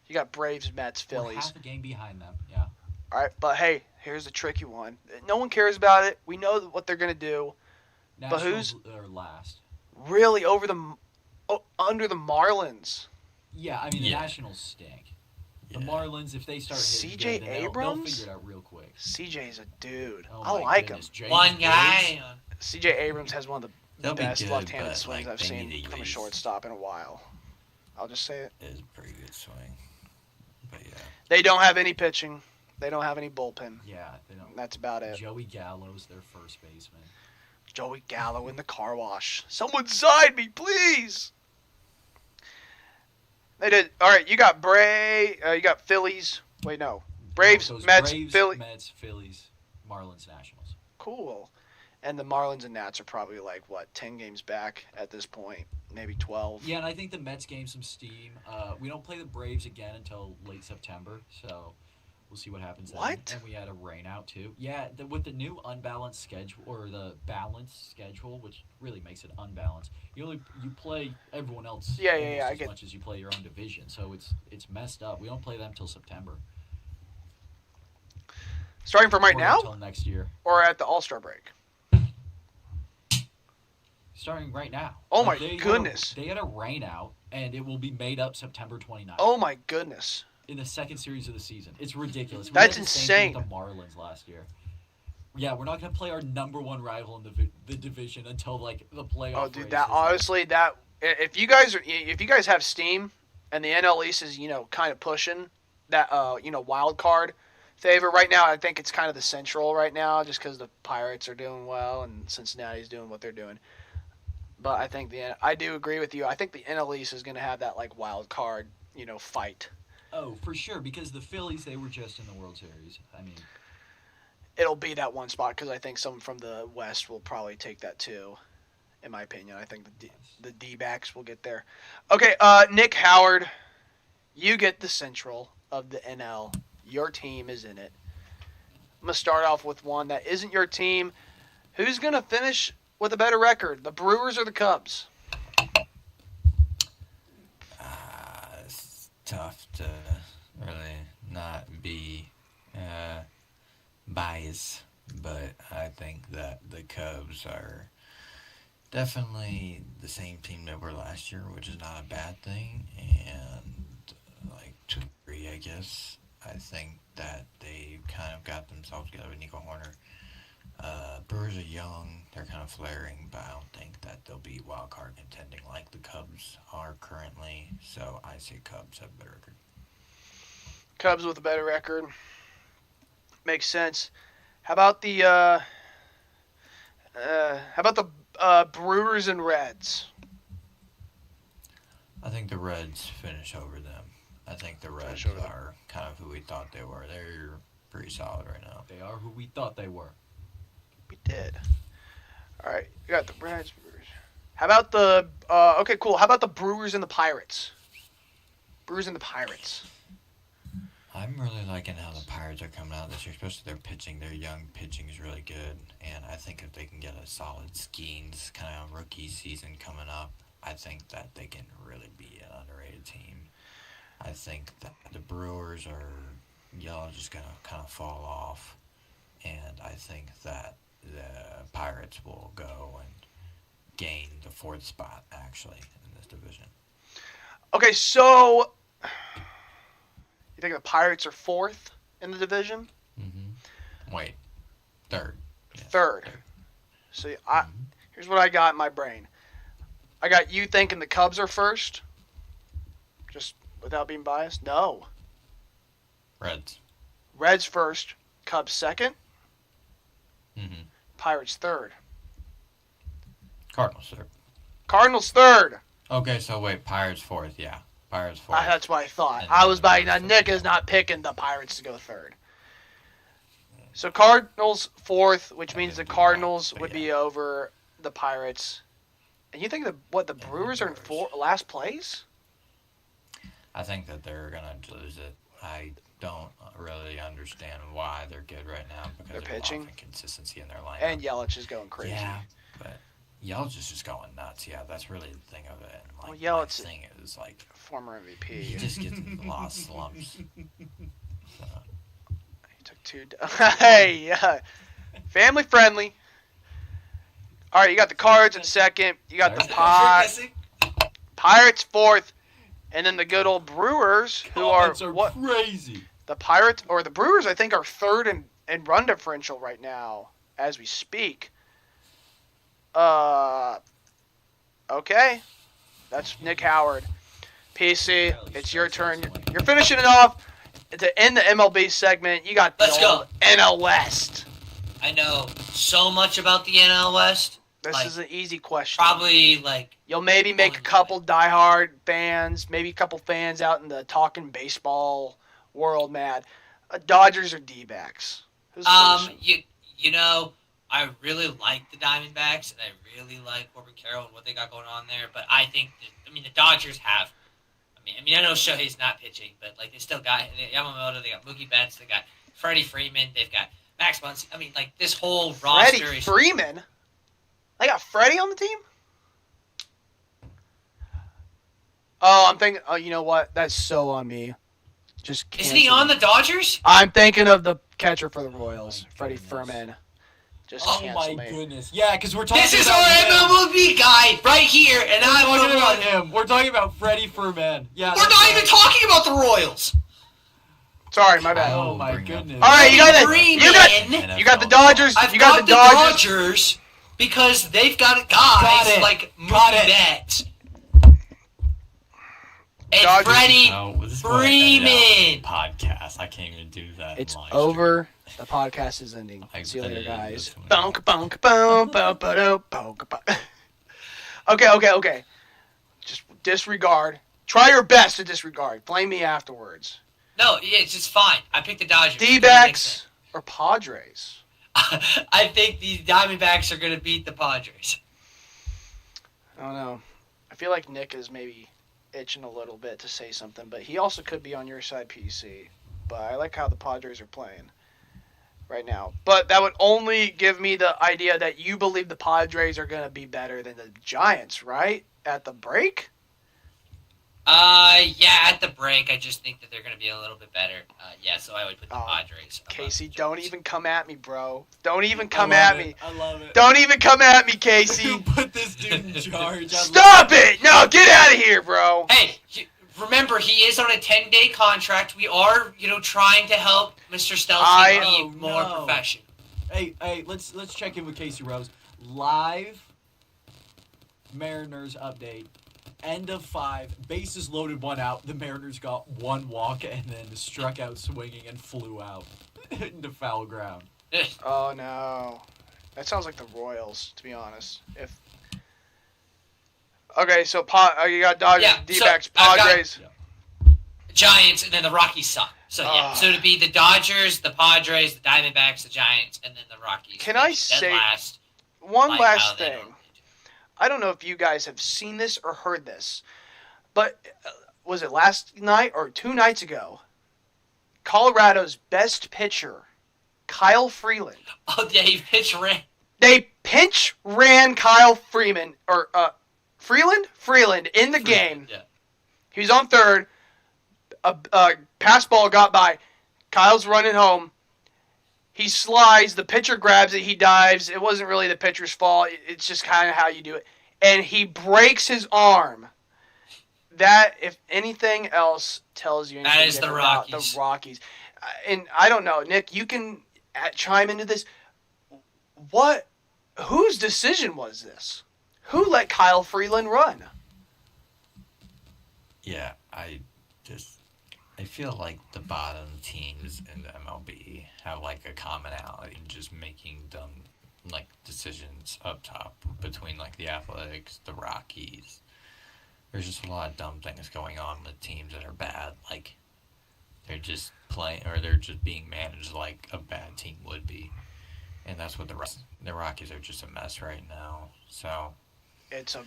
You got Braves, Mets, We're Phillies. half a game behind them. Yeah. All right, but hey, here's the tricky one. No one cares about it. We know what they're gonna do. But Nationals are last. Really, under the Marlins. Yeah, I mean the Yeah. Nationals stink. The Yeah. Marlins, if they start hitting C.J. good, then they'll Abrams? figure it out real quick. CJ's a dude. Oh, I my like goodness. him. James One Woods. guy. CJ Abrams has one of the They'll be best good, left-handed but, swings I've they seen need to from a use- shortstop in a while. I'll just say it. It is a pretty good swing. But yeah. They don't have any pitching. They don't have any bullpen. Yeah, they don't. That's about it. Joey Gallo's their first baseman. Joey Gallo in the car wash. Someone sign me, please. They did. All right, you got you got Phillies. Wait, no. Braves, No, it goes Mets, Braves, Philly. Mets, Phillies, Marlins, Nationals. Cool. And the Marlins and Nats are probably 10 games back at this point, maybe 12. Yeah, and I think the Mets gained some steam. We don't play the Braves again until late September, so we'll see what happens then. What? And we had a rain out too. Yeah, with the new unbalanced schedule or the balanced schedule, which really makes it unbalanced. You play everyone else Yeah, almost I as get- much as you play your own division, so it's messed up. We don't play them till September. Starting from right Or now until next year. or at the All-Star break? Starting right now. Oh my they goodness. they had a rain out, and it will be made up September 29th. Oh my goodness. in the second series of the season. It's ridiculous. We That's had the same thing insane. with the Marlins last year. Yeah, we're not gonna play our number one rival in the division until like the playoff. Oh, dude, race that is honestly, that if you guys have steam and the NL East is kind of pushing that wild card favor right now, I think it's kind of the Central right now, just because the Pirates are doing well and Cincinnati's doing what they're doing. But I think I do agree with you. I think the NL East is gonna have that like wild card fight. Oh, for sure, because the Phillies, they were just in the World Series. I mean, It'll be that one spot because I think someone from the West will probably take that too. In my opinion, I think the D-backs will get there. Okay, Nick Howard, you get the Central of the NL. Your team is in it. I'm gonna start off with one that isn't your team. Who's gonna finish with a better record, the Brewers or the Cubs? It's tough to really not be biased, but I think that the Cubs are definitely the same team that were last year, which is not a bad thing. And like to agree, I guess. I think that they kind of got themselves together with Nico Horner. Brewers are young, they're kind of flaring, but I don't think that they'll be wild card contending like the Cubs are currently. So I say Cubs have a better record. Cubs with a better record. Makes sense. How about the Brewers and Reds? I think the Reds finish over them. I think the Reds Finish over them. are kind of who we thought they were. They're pretty solid right now. they are who we thought they were. We did. All right, you got the Reds, Brewers. How about the okay, cool. How about the Brewers and the Pirates? Brewers and the Pirates. I'm really liking how the Pirates are coming out this year, especially their pitching. Their young pitching is really good, and I think if they can get a solid Skeens kind of rookie season coming up, I think that they can really be an underrated team. I think that the Brewers are just gonna kind of fall off, and I think that the Pirates will go and gain the fourth spot actually in this division. Okay, so you think the Pirates are fourth in the division? Wait, third. Yes, Third. So here's what I got in my brain. I got you thinking the Cubs are first, just without being biased. No, Reds. Reds first, Cubs second, Mm-hmm. Pirates third, Cardinals third. Cardinals third. Okay, so wait, Pirates fourth. Yeah, Pirates fourth. That's what I thought. And I was then like, the now Nick is not picking the Pirates to go third. So Cardinals fourth, which I means the didn't do that, Cardinals but would yeah. be over the Pirates. And you think the Brewers are in last place? I think that they're gonna lose it. I don't really understand why they're good right now because They're there's a lot pitching. of inconsistency in their lineup. And Yelich is going crazy. yeah, but Yelich is just going nuts. Yeah, that's really the thing of it. And like, Well, my Yelich- thing is like Former MVP. he just gets in a lot of slumps. So, He took two. Hey, yeah. Family friendly. All right, you got the Cards in second. You got the Pirates fourth, and then the good old Brewers, who Comments are are what crazy. the Pirates or the Brewers, I think, are third in run differential right now as we speak. Okay, that's Nick Howard. PC, it's your turn. You're finishing it off to end the MLB segment. You got the Let's go. old NL West. I know so much about the NL West. This Like, is an easy question. Probably like You'll maybe make a couple diehard fans, maybe a couple fans out in the talking baseball world mad. Dodgers or D-backs? Who's finishing? you know, I really like the Diamondbacks and I really like Corbin Carroll and what they got going on there. But I think the Dodgers have. I mean, I know Shohei's not pitching, but like they still got Yamamoto, they got Mookie Betts, they got Freddie Freeman, they've got Max Muncy. I mean, like this whole roster Freddie is. Freeman? They got Freddie on the team? Oh, I'm thinking. Oh, you know what? That's so on me. Just Isn't he cancel on it. the Dodgers? I'm thinking of the catcher for the Royals, Freddie goodness. Freeman. Just Oh cancel my me. goodness. Yeah, because we're talking This is about our him. MLB guy right here, and We're I'm talking the about one. him. We're talking about Freddie Freeman. Yeah. We're not even talking about the Royals. Sorry, my bad. Oh my bring up- goodness. All right, you got the Freeman. Dodgers. I've You got the Dodgers. Dodgers because they've got guys it. like Got Mookie it. Betts and Dodgers- Freddie No, this is what I ended Freeman. out podcast. I can't even do that. It's in live stream. over. The podcast is ending. I See you later, edited guys. this one Bonk, out. bonk, boom, boom, boom, bonk, bonk. Okay. Just disregard. Try your best to disregard. Blame me afterwards. No, yeah, it's just fine. I picked the Dodgers. D-backs or Padres? I think the Diamondbacks are going to beat the Padres. I don't know. I feel like Nick is maybe itching a little bit to say something, but he also could be on your side, PC. But I like how the Padres are playing right now. But that would only give me the idea that you believe the Padres are going to be better than the Giants, right? At the break? Yeah, at the break, I just think that they're going to be a little bit better. Yeah, so I would put the Padres. above Casey, the don't Giants. even come at me, bro. Don't even come I love at it. me. I love it. Don't even come at me, You Casey. put this dude in charge. I Stop it! No, get out of here, bro. Hey, remember, he is on a 10-day contract. We are, trying to help Mr. Stelzner be Oh, more no. professional. Hey, let's check in with Casey Rose. Live Mariners update. End of 5. Bases loaded, 1 out. The Mariners got 1 walk and then struck out swinging and flew out into foul ground. Oh no, that sounds like the Royals, to be honest. Okay, so you got Dodgers, Yeah, D-backs, so I've got- Padres. Giants, and then the Rockies suck. So, yeah. So it'd be the Dodgers, the Padres, the Diamondbacks, the Giants, and then the Rockies. Can I which dead say last, one like last how they thing? normally do. I don't know if you guys have seen this or heard this, but was it last night or 2 nights ago? Colorado's best pitcher, Kyle Freeland. Oh, yeah, he pitched ran. They pinch ran Kyle Freeland Freeland in the game. Yeah. He was on third. A pass ball got by. Kyle's running home. He slides. The pitcher grabs it. He dives. It wasn't really the pitcher's fault. It's just kind of how you do it. And he breaks his arm. That, if anything else tells you anything That is the different about Rockies. the Rockies. And I don't know, Nick, you can chime into this. Whose decision was this? Who let Kyle Freeland run? Yeah, I feel like the bottom teams in the MLB have like a commonality in just making dumb like decisions up top between like the Athletics, the Rockies. There's just a lot of dumb things going on with teams that are bad. Like they're just playing or they're just being managed like a bad team would be. And that's what the Rockies are just a mess right now. So It's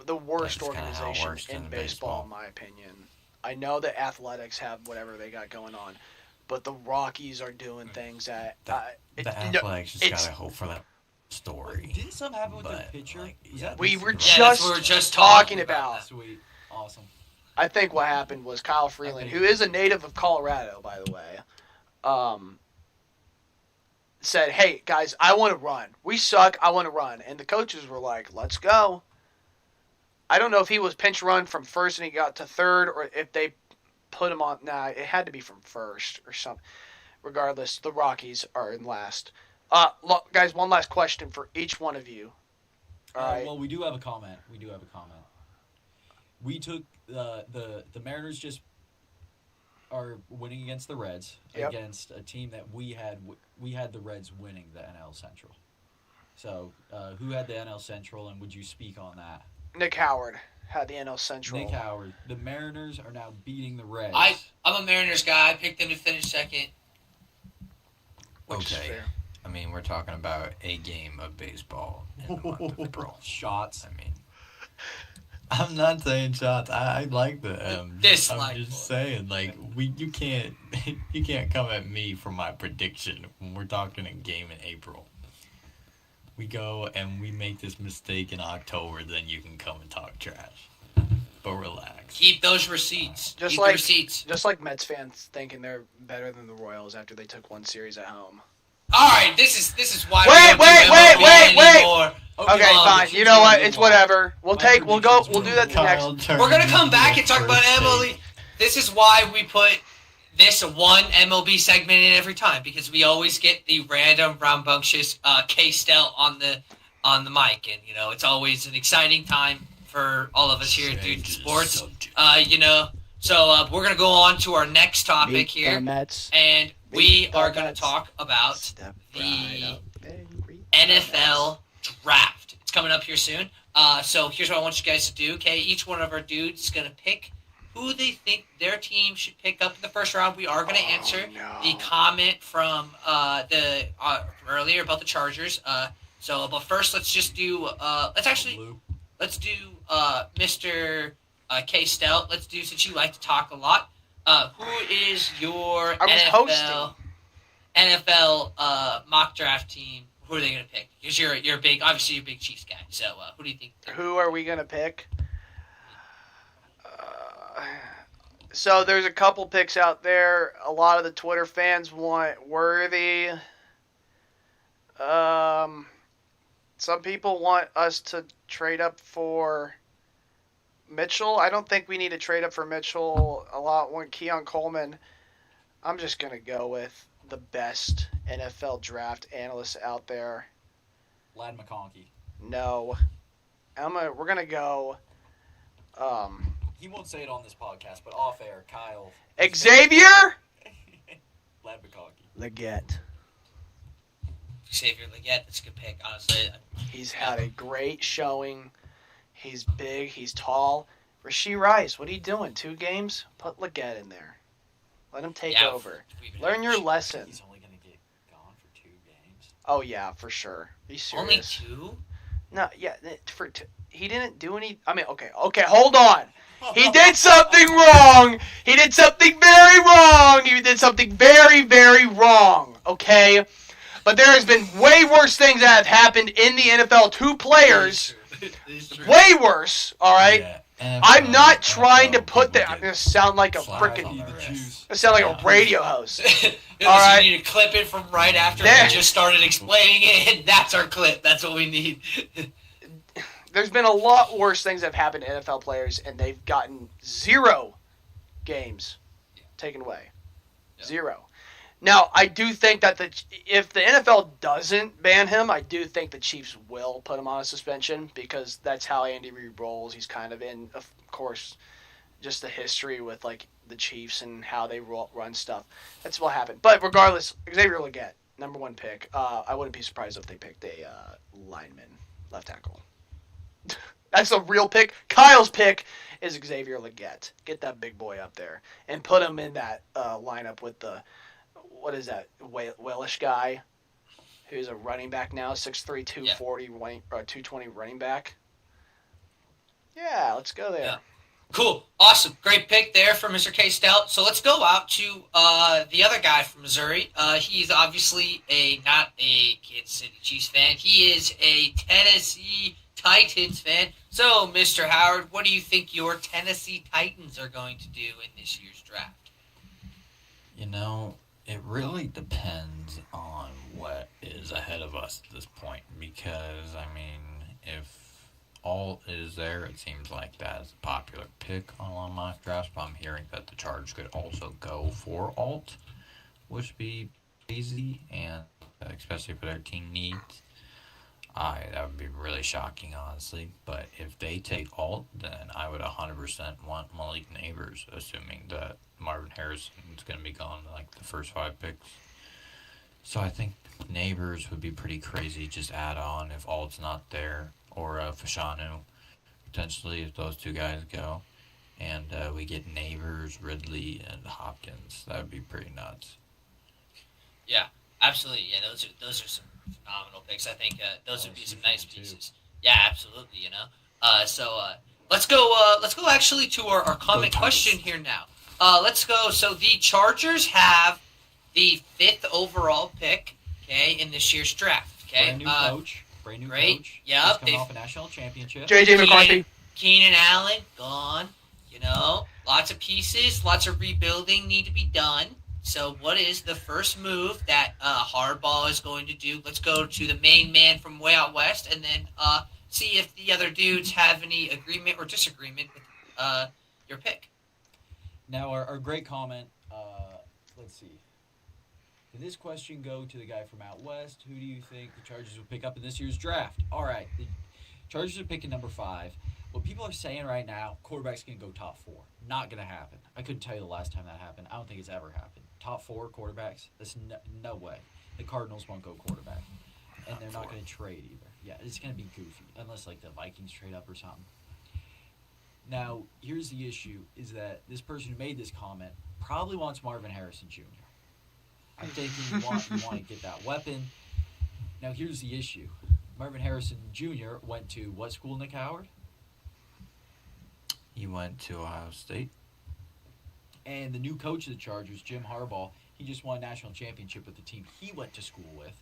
the worst That's kinda how it organization works in in baseball, baseball. in my opinion. I know the Athletics have whatever they got going on, but the Rockies are doing things that the Athletics just it's- gotta hope for that story. Didn't something happen with their But, pitcher? like, Was yeah, that we this were year? Yeah, that's just what we're just talking talking about. about. Sweet. Awesome. I think what happened was Kyle Freeland, who is a native of Colorado, by the way, said, "Hey guys, I want to run. We suck. I want to run." And the coaches were like, "Let's go." I don't know if he was pinch run from first and he got to third, or if they put him on. Nah, it had to be from first or something. Regardless, the Rockies are in last. Guys, one last question for each one of you. All right. Well, we do have a comment. We took the Mariners just are winning against the Reds Yep. against a team that we had the Reds winning the NL Central. So who had the NL Central, and would you speak on that? Nick Howard had the NL Central. Nick Howard. The Mariners are now beating the Reds. I'm a Mariners guy. I picked them to finish second. Which is Okay. fair. I mean, we're talking about a game of baseball in the month of April. Shots. I mean, I'm not saying shots. I like the I'm Dislike. just saying, like, you can't come at me for my prediction when we're talking a game in April. We go and we make this mistake in October, then you can come and talk trash. But relax. Keep those receipts. Just Keep like- the receipts. Just like Mets fans thinking they're better than the Royals after they took one series at home. All right, this is why. Wait, we don't do MLB wait. anymore. Okay, on, fine. You know what? It's whatever. We'll do that the next. Kyle turned We're gonna come back into and talk a about first Emily. take. This is why we put this one MLB segment in every time because we always get the random rambunctious K-Stel on the mic, and it's always an exciting time for all of us here at Dude Sports. So we're gonna go on to our next topic here, and we are gonna talk about the NFL draft. It's coming up here soon. So here's what I want you guys to do. Okay, each one of our dudes is gonna pick who they think their team should pick up in the first round. We are going to answer the comment from from earlier about the Chargers. But first, let's just do. Let's do Mr. K. Stout. Let's do, since you like to talk a lot. Who is your NFL mock draft team? Who are they going to pick? Because you're big, obviously you're a big Chiefs guy. So who do you think? Who are we going to pick? So there's a couple picks out there. A lot of the Twitter fans want Worthy. Some people want us to trade up for Mitchell. I don't think we need to trade up for Mitchell. A lot want Keon Coleman. I'm just going to go with the best NFL draft analyst out there. Lad McConkey. No. We're going to go... He won't say it on this podcast, but off air, Kyle. Xavier? Lad McConkey. Leggett. Xavier Leggett, that's a good pick, honestly. He's had a great showing. He's big. He's tall. Rashee Rice, what are you doing? 2 games? Put Leggett in there. Let him take over. Learn your lesson. He's only going to get gone for 2 games. Oh, yeah, for sure. Are you serious? Only 2? No, yeah, for 2. He didn't do any... I mean, okay, hold on. He did something wrong. He did something very wrong. He did something very, very wrong, okay? But there has been way worse things that have happened in the NFL to players. Way worse, all right? Yeah, I'm not trying to put that... I'm going to sound like a freaking... I sound like a radio host. All right. You need to clip it from right after we just started explaining it, and that's our clip. That's what we need. There's been a lot worse things that have happened to NFL players, and they've gotten 0 games taken away. Yeah. 0. Now, I do think that if the NFL doesn't ban him, I do think the Chiefs will put him on a suspension because that's how Andy Reid rolls. He's kind of in, of course, just the history with like the Chiefs and how they run stuff. That's what happened. But regardless, Xavier Leggett, number 1 pick. I wouldn't be surprised if they picked a lineman, left tackle. That's a real pick. Kyle's pick is Xavier Leggett. Get that big boy up there and put him in that lineup with the, what is that, Welsh guy who's a running back now, 6'3", 240, 220 running back. Yeah, let's go there. Yeah. Cool. Awesome. Great pick there for Mr. K. Stout. So let's go out to the other guy from Missouri. He's obviously not a Kansas City Chiefs fan. He is a Tennessee Titans fan. So, Mr. Howard, what do you think your Tennessee Titans are going to do in this year's draft? It really depends on what is ahead of us at this point. Because, if Alt is there, it seems like that is a popular pick on a lot of mock drafts. But I'm hearing that the Chargers could also go for Alt, which would be easy, and especially for their team needs. That would be really shocking, honestly. But if they take Alt, then I would 100% want Malik Neighbors, assuming that Marvin Harrison is going to be gone in like the first 5 picks. So I think Neighbors would be pretty crazy. Just add on if Alt's not there, or Fashanu, potentially, if those 2 guys go. And we get Neighbors, Ridley, and Hopkins. That would be pretty nuts. Yeah, absolutely. Yeah, those are some phenomenal picks. I think those would be some nice pieces. Yeah, absolutely. So let's go actually to our comment question here now. Let's go. So the Chargers have the 5th overall pick, okay, in this year's draft. Okay, brand new coach. Yep, Just coming off a national championship. J.J. McCarthy. Keenan Allen gone. Lots of pieces, lots of rebuilding need to be done. So what is the first move that Harbaugh is going to do? Let's go to the main man from way out west and then see if the other dudes have any agreement or disagreement with your pick. Now, our great comment let's see. Did this question go to the guy from out west? Who do you think the Chargers will pick up in this year's draft? All right, the Chargers are picking number 5. What people are saying right now, quarterback's going to go top 4. Not going to happen. I couldn't tell you the last time that happened. I don't think it's ever happened. Top 4 quarterbacks? That's no way. The Cardinals won't go quarterback. And they're not going to trade either. Yeah, it's going to be goofy. Unless, like, the Vikings trade up or something. Now, here's the issue, is that this person who made this comment probably wants Marvin Harrison Jr. I'm thinking you want to get that weapon. Now, here's the issue. Marvin Harrison Jr. went to what school, Nick Howard? He went to Ohio State. And the new coach of the Chargers, Jim Harbaugh, he just won a national championship with the team he went to school with.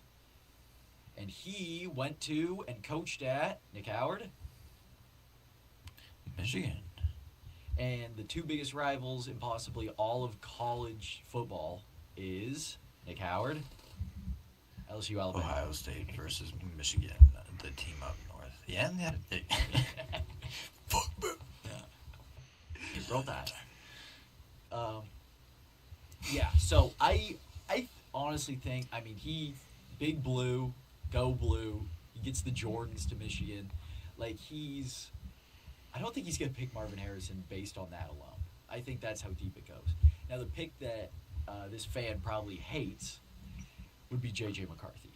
And he went to and coached at, Nick Howard? Michigan. And the two biggest rivals in possibly all of college football is Nick Howard, LSU, Alabama. Ohio State versus Michigan, the team up north. Yeah, fuck, bro. You wrote that. Yeah, so I honestly think, I mean, Big Blue, go Blue. He gets the Jordans to Michigan. Like, I don't think he's going to pick Marvin Harrison based on that alone. I think that's how deep it goes. Now, the pick that this fan probably hates would be J.J. McCarthy.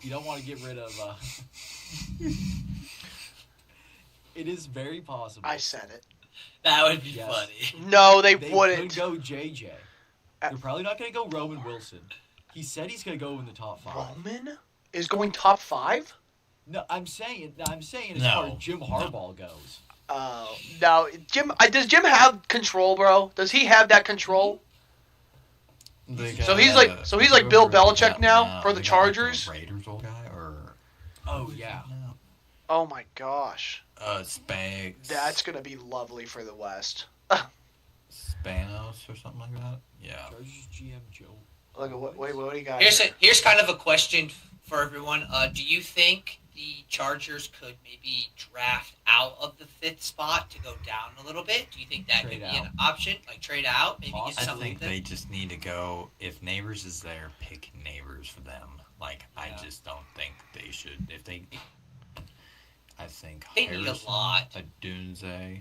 You don't want to get rid of... it is very possible. I said it. That would be Yes. funny. No, they They wouldn't. could go J.J. They're probably not going to go Roman Wilson. He said he's going to go in the top 5. Roman is going top 5? No, I'm saying as No. far as Jim Harbaugh goes. No, Jim. Does Jim have control, bro? Does he have that control? So he's like Bill Belichick now for the Chargers? Raiders old guy or Oh, yeah. no. Oh my gosh, Spags. that's gonna be lovely for the West. Spanos or something like that. Yeah. Chargers GM Joe. Look at what do you got? Here's kind of a question for everyone. Do you think the Chargers could maybe draft out of the 5th spot to go down a little bit? Do you think that Trade could be out. an option? Like trade out, maybe get I something. think they just need to go. If Neighbors is there, pick Neighbors for them. Like I Yeah. just don't think they should. If they, I think They need a Harrison, lot. a Dunze.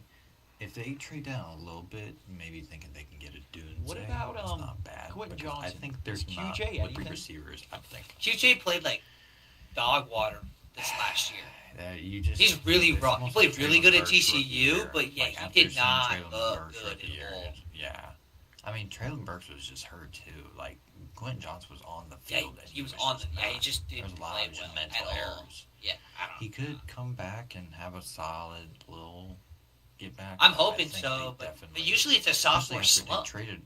If they trade down a little bit, maybe thinking they can get a Dunze. What about, it's not bad. Quentin because I Johnson? think there's Is not QJ with anything? receivers. I think QJ played like dog water this last year. you just. He's really it's raw. He almost played like really Traylon good at Burks rookie TCU, year. but yeah, Like, he after did seeing not Traylon look Burks good rookie year, at all. Yeah. I mean, Traylon Burks was just hurt too. Like Quentin Johnson was on the Yeah, field. and he was on the. just Yeah, he not. just There was didn't a lot play of just well mental at all. errors. Yeah, I don't. He could come back and have a solid little get back. I'm but I hoping think so, they but definitely- usually it's a especially sophomore after slump. They traded.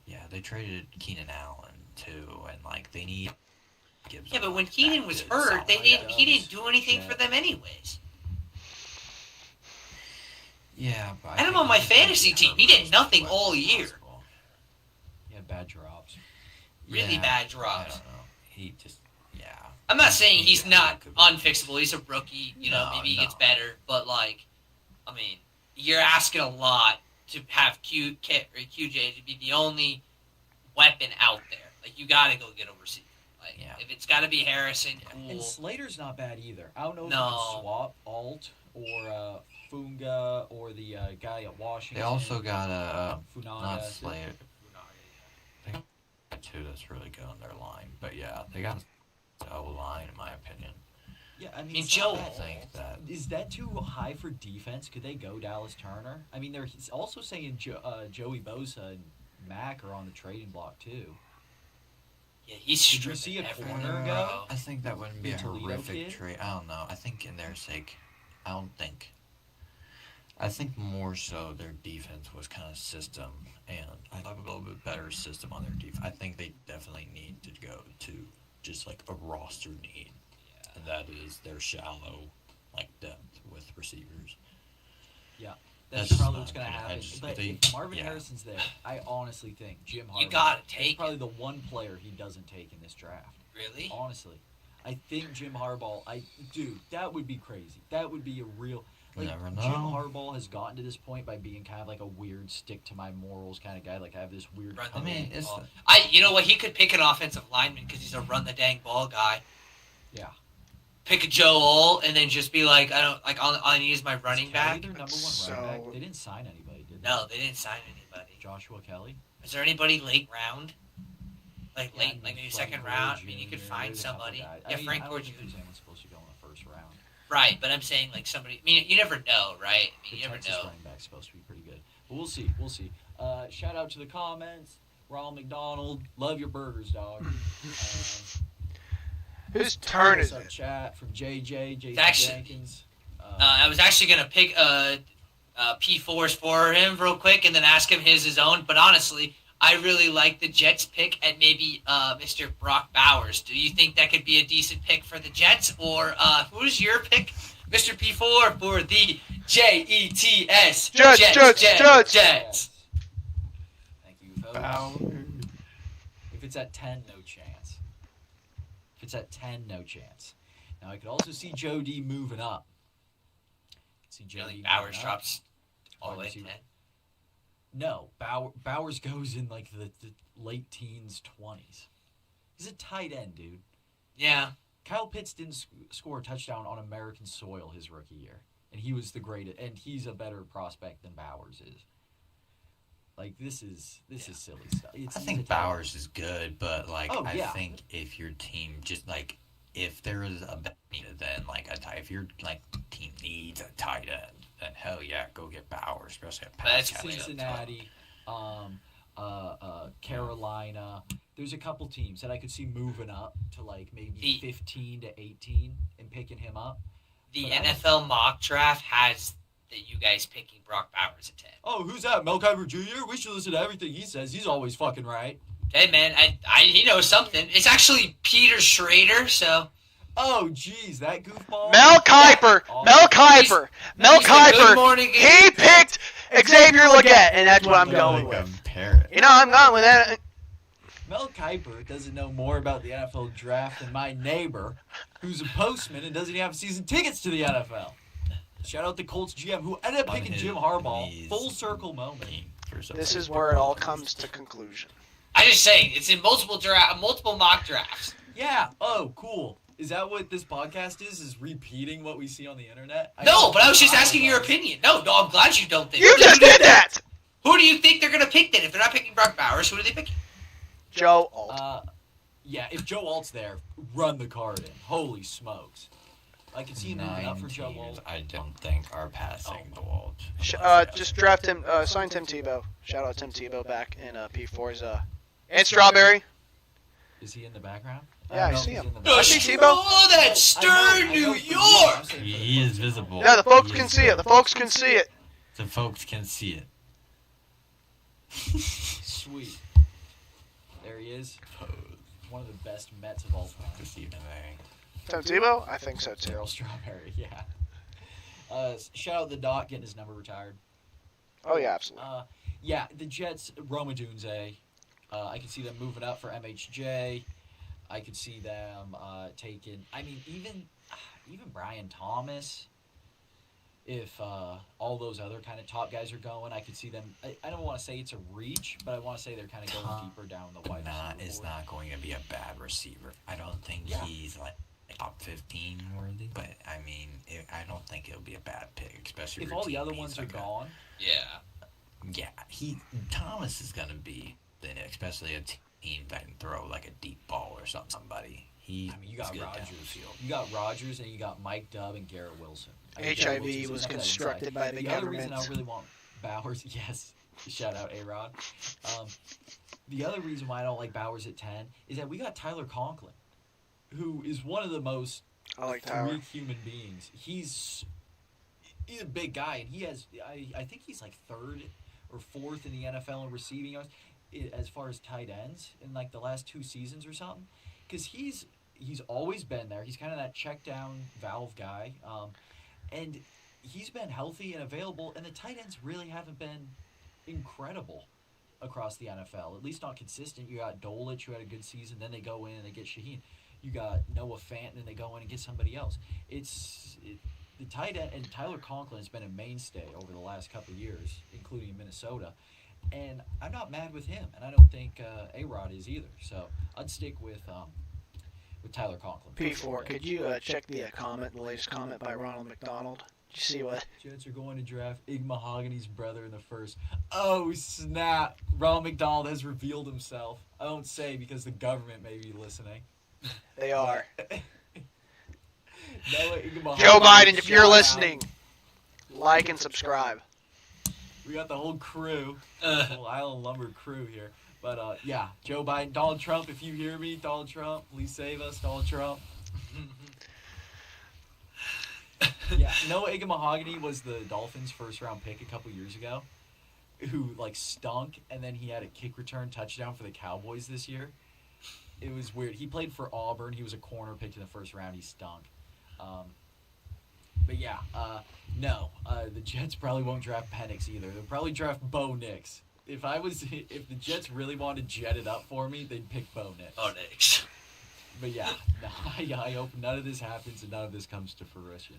Yeah, they traded Keenan Allen too, and like they need. Gibbs Yeah, but when back Keenan was to hurt, solid they didn't. guys. He didn't do anything Yeah. for them anyways. Yeah, but I And I'm think on my they just need fantasy to team. have He did as nothing much all weapons as year. possible. Yeah, bad drops. Really Yeah, bad I drops. don't know. He just, yeah. I'm not saying he's Yeah, not could be. unfixable. He's a rookie. You know, No, maybe he gets no. better. But like, I mean, you're asking a lot to have QJ to be the only weapon out there. Like, you got to go get a receiver. Like, Yeah. if it's got to be Harrison, Yeah. cool. And Slater's not bad either. I don't know if No. you can swap Alt or Funga or the guy at Washington. They also got a Funaga. not Slater. They got two that's really good on their line, but yeah, they got a line in my opinion. Yeah, I mean, mean, it's not Joe- I bad. think that Is that too high for defense? Could they go Dallas Turner? I mean, they're he's also saying Joey Bosa and Mack are on the trading block too. Yeah, he's Did you stripping see a everyone, corner bro. go? I think that wouldn't be a The Toledo horrific kid? trade. I don't know. I think in their sake, I think more so their defense was kind of system, and I have a little bit better system on their defense. I think they definitely need to go to just like a roster need, and that is their shallow like depth with receivers. That's That's probably what's not going to good. I happen. just- But they- if Marvin yeah. Harrison's there, I honestly think Jim Harbaugh You gotta is take probably it. the one player he doesn't take in this draft. Really? Honestly, I think Jim Harbaugh. Dude, that would be crazy. That would be a real. You Like, never Jim know. Harbaugh has gotten to this point by being kind of like a weird stick to my morals kind of guy. Like I have this weird. Run I the mean, dang it's ball. You know what? He could pick an offensive lineman because he's a run the dang ball guy. Yeah. Pick a Joe Ol and then just be like, I don't like. I'll use my running Is Kelly back. their number one So- running back? They didn't sign anybody, did they? No, they didn't sign anybody. Joshua Kelly. Is there anybody late round? Like Yeah, late, I mean, like maybe Frank second Gore round. I mean, you Jr., could find there's a couple somebody. guys. Yeah, I mean, Frank I Gore don't Jr. think there's anyone supposed to go in the first round. Right, but I'm saying like somebody. I mean, you never know, right? I The mean, you never Texas know. running back's supposed to be pretty good. But we'll see. We'll see. Shout out to the comments. Ronald McDonald. Love your burgers, dog. Whose turn is What's up, it? chat from JJ, Jason Actually- Jenkins. I was actually gonna pick P4s for him real quick and then ask him his own. But honestly, I really like the Jets pick at maybe Mr. Brock Bowers. Do you think that could be a decent pick for the Jets, or who's your pick, Mr. P4, for the Jets? Jets. Thank you, folks. Bowers. If it's at 10, no chance. If it's at 10, no chance. Now, I could also see Joe D moving up. See You Joe know, D like Bowers moving up. drops all the way to Wide 10. receiver. No, Bowers goes in like the late teens, 20s. He's a tight end, dude. Yeah. Kyle Pitts didn't score a touchdown on American soil his rookie year, and he was the greatest. And he's a better prospect than Bowers is. Like this is silly stuff. I He's a think tight end. Bowers is good, but like Oh, I yeah. think if your team just like if there is a then like if your like team needs a tight end, then hell yeah, go get Bowers, especially a That's pass catcher. Cincinnati, Carolina. There's a couple teams that I could see moving up to like maybe The- 15 to 18 and picking him up. The But I don't- NFL mock draft has that you guys picking Brock Bowers at 10. Oh, who's that? Mel Kiper Jr.? We should listen to everything he says. He's always fucking right. Hey man, he knows something. It's actually Peter Schrader, so Oh, jeez, that goofball. Mel Kiper. Oh. Mel Kiper. Mel he's the Good Kiper. Morning He picked Xavier Leggett, and that's what I'm going with. Compare it. You know, I'm going with that. Mel Kiper doesn't know more about the NFL draft than my neighbor, who's a postman and doesn't even have season tickets to the NFL. Shout out the Colts GM, who ended up On picking his Jim Harbaugh. knees. Full circle moment. This is where it all comes to conclusion. I just saying it's in multiple mock drafts. Yeah. Oh, cool. Is that what this podcast is? Is repeating what we see on the internet? No, but I was just asking your opinion. No, I'm glad you don't think. You just did that, Who do you think they're gonna pick then? If they're not picking Brock Bowers, who do they pick? Joe Alt. Yeah, if Joe Alt's there, run the card in. Holy smokes. I can see him moving up for Joe teams, Alt. I don't think are passing the Walt. Just draft him. Sign Tim Tebow. Shout out Tim Tebow back in P4's. And Strawberry. Is he in the background? Yeah, I don't know see if he's him. in the I background. see Tebow. Oh, that I know stern for New you, I'm York. saying for the He is folks. visible. Yeah, the folks He can is see it. The visible. folks can see it. The folks can see it. Sweet. There he is. One of the best Mets of all time. This evening. Tim Tebow? I think so too. Daryl Strawberry, yeah. Shout out the Doc getting his number retired. Oh yeah, absolutely. Yeah, the Jets, Roma Dunze. I can see them moving up for MHJ. I could see them taking. I mean, even Brian Thomas. If all those other kind of top guys are going, I could see them. I don't want to say it's a reach, but I want to say they're kind of going deeper down the wide receiver Is board. not going to be a bad receiver. I don't think Yeah. he's like top 15 worthy, but I mean, I don't think it'll be a bad pick, especially If your all the team other needs ones are like a- gone, Yeah. Yeah, Thomas is gonna be, especially a team that can throw like a deep ball or somebody. I mean, you got good down the Rodgers. field. You got Rodgers, and you got Mike Dubb and Garrett Wilson. I mean, HIV Garrett Wilson's was another constructed inside. by the other reason I government. really want Bowers, yes, shout out A-Rod. The other reason why I don't like Bowers at 10 is that we got Tyler Conklin, who is one of the most I like Tyler. freak human beings. He's a big guy, and he has, I think he's like third or fourth in the NFL in receiving yards as far as tight ends in like the last 2 seasons or something. Because he's always been there. He's kind of that check down valve guy. And he's been healthy and available, and the tight ends really haven't been incredible across the NFL, at least not consistent. You got Dolich, who had a good season, then they go in and they get Shaheen. You got Noah Fant, and then they go in and get somebody else. The the tight end, and Tyler Conklin has been a mainstay over the last couple of years, including in Minnesota. And I'm not mad with him, and I don't think A-Rod is either. So I'd stick with Tyler Conklin. P4, could you check the latest comment by Ronald McDonald? Did you see what? Jets are going to draft Ig Mahogany's brother in the first. Oh, snap. Ronald McDonald has revealed himself. I don't say because the government may be listening. They are. Noah Iguodala. Joe Biden, if you're Shout out. listening, like and subscribe. We got the whole crew, the whole Island Lumber crew here. But, yeah, Joe Biden, Donald Trump, if you hear me, Donald Trump, please save us, Donald Trump. Yeah, Noah Iguodala was the Dolphins' first-round pick a couple years ago, who, like, stunk, and then he had a kick return touchdown for the Cowboys this year. It was weird. He played for Auburn. He was a corner picked in the first round. He stunk. But, yeah, no. The Jets probably won't draft Penix either. They'll probably draft Bo Nix. If the Jets really wanted to jet it up for me, they'd pick Bo Nix. Oh, Nix. But yeah, no, I hope none of this happens and none of this comes to fruition.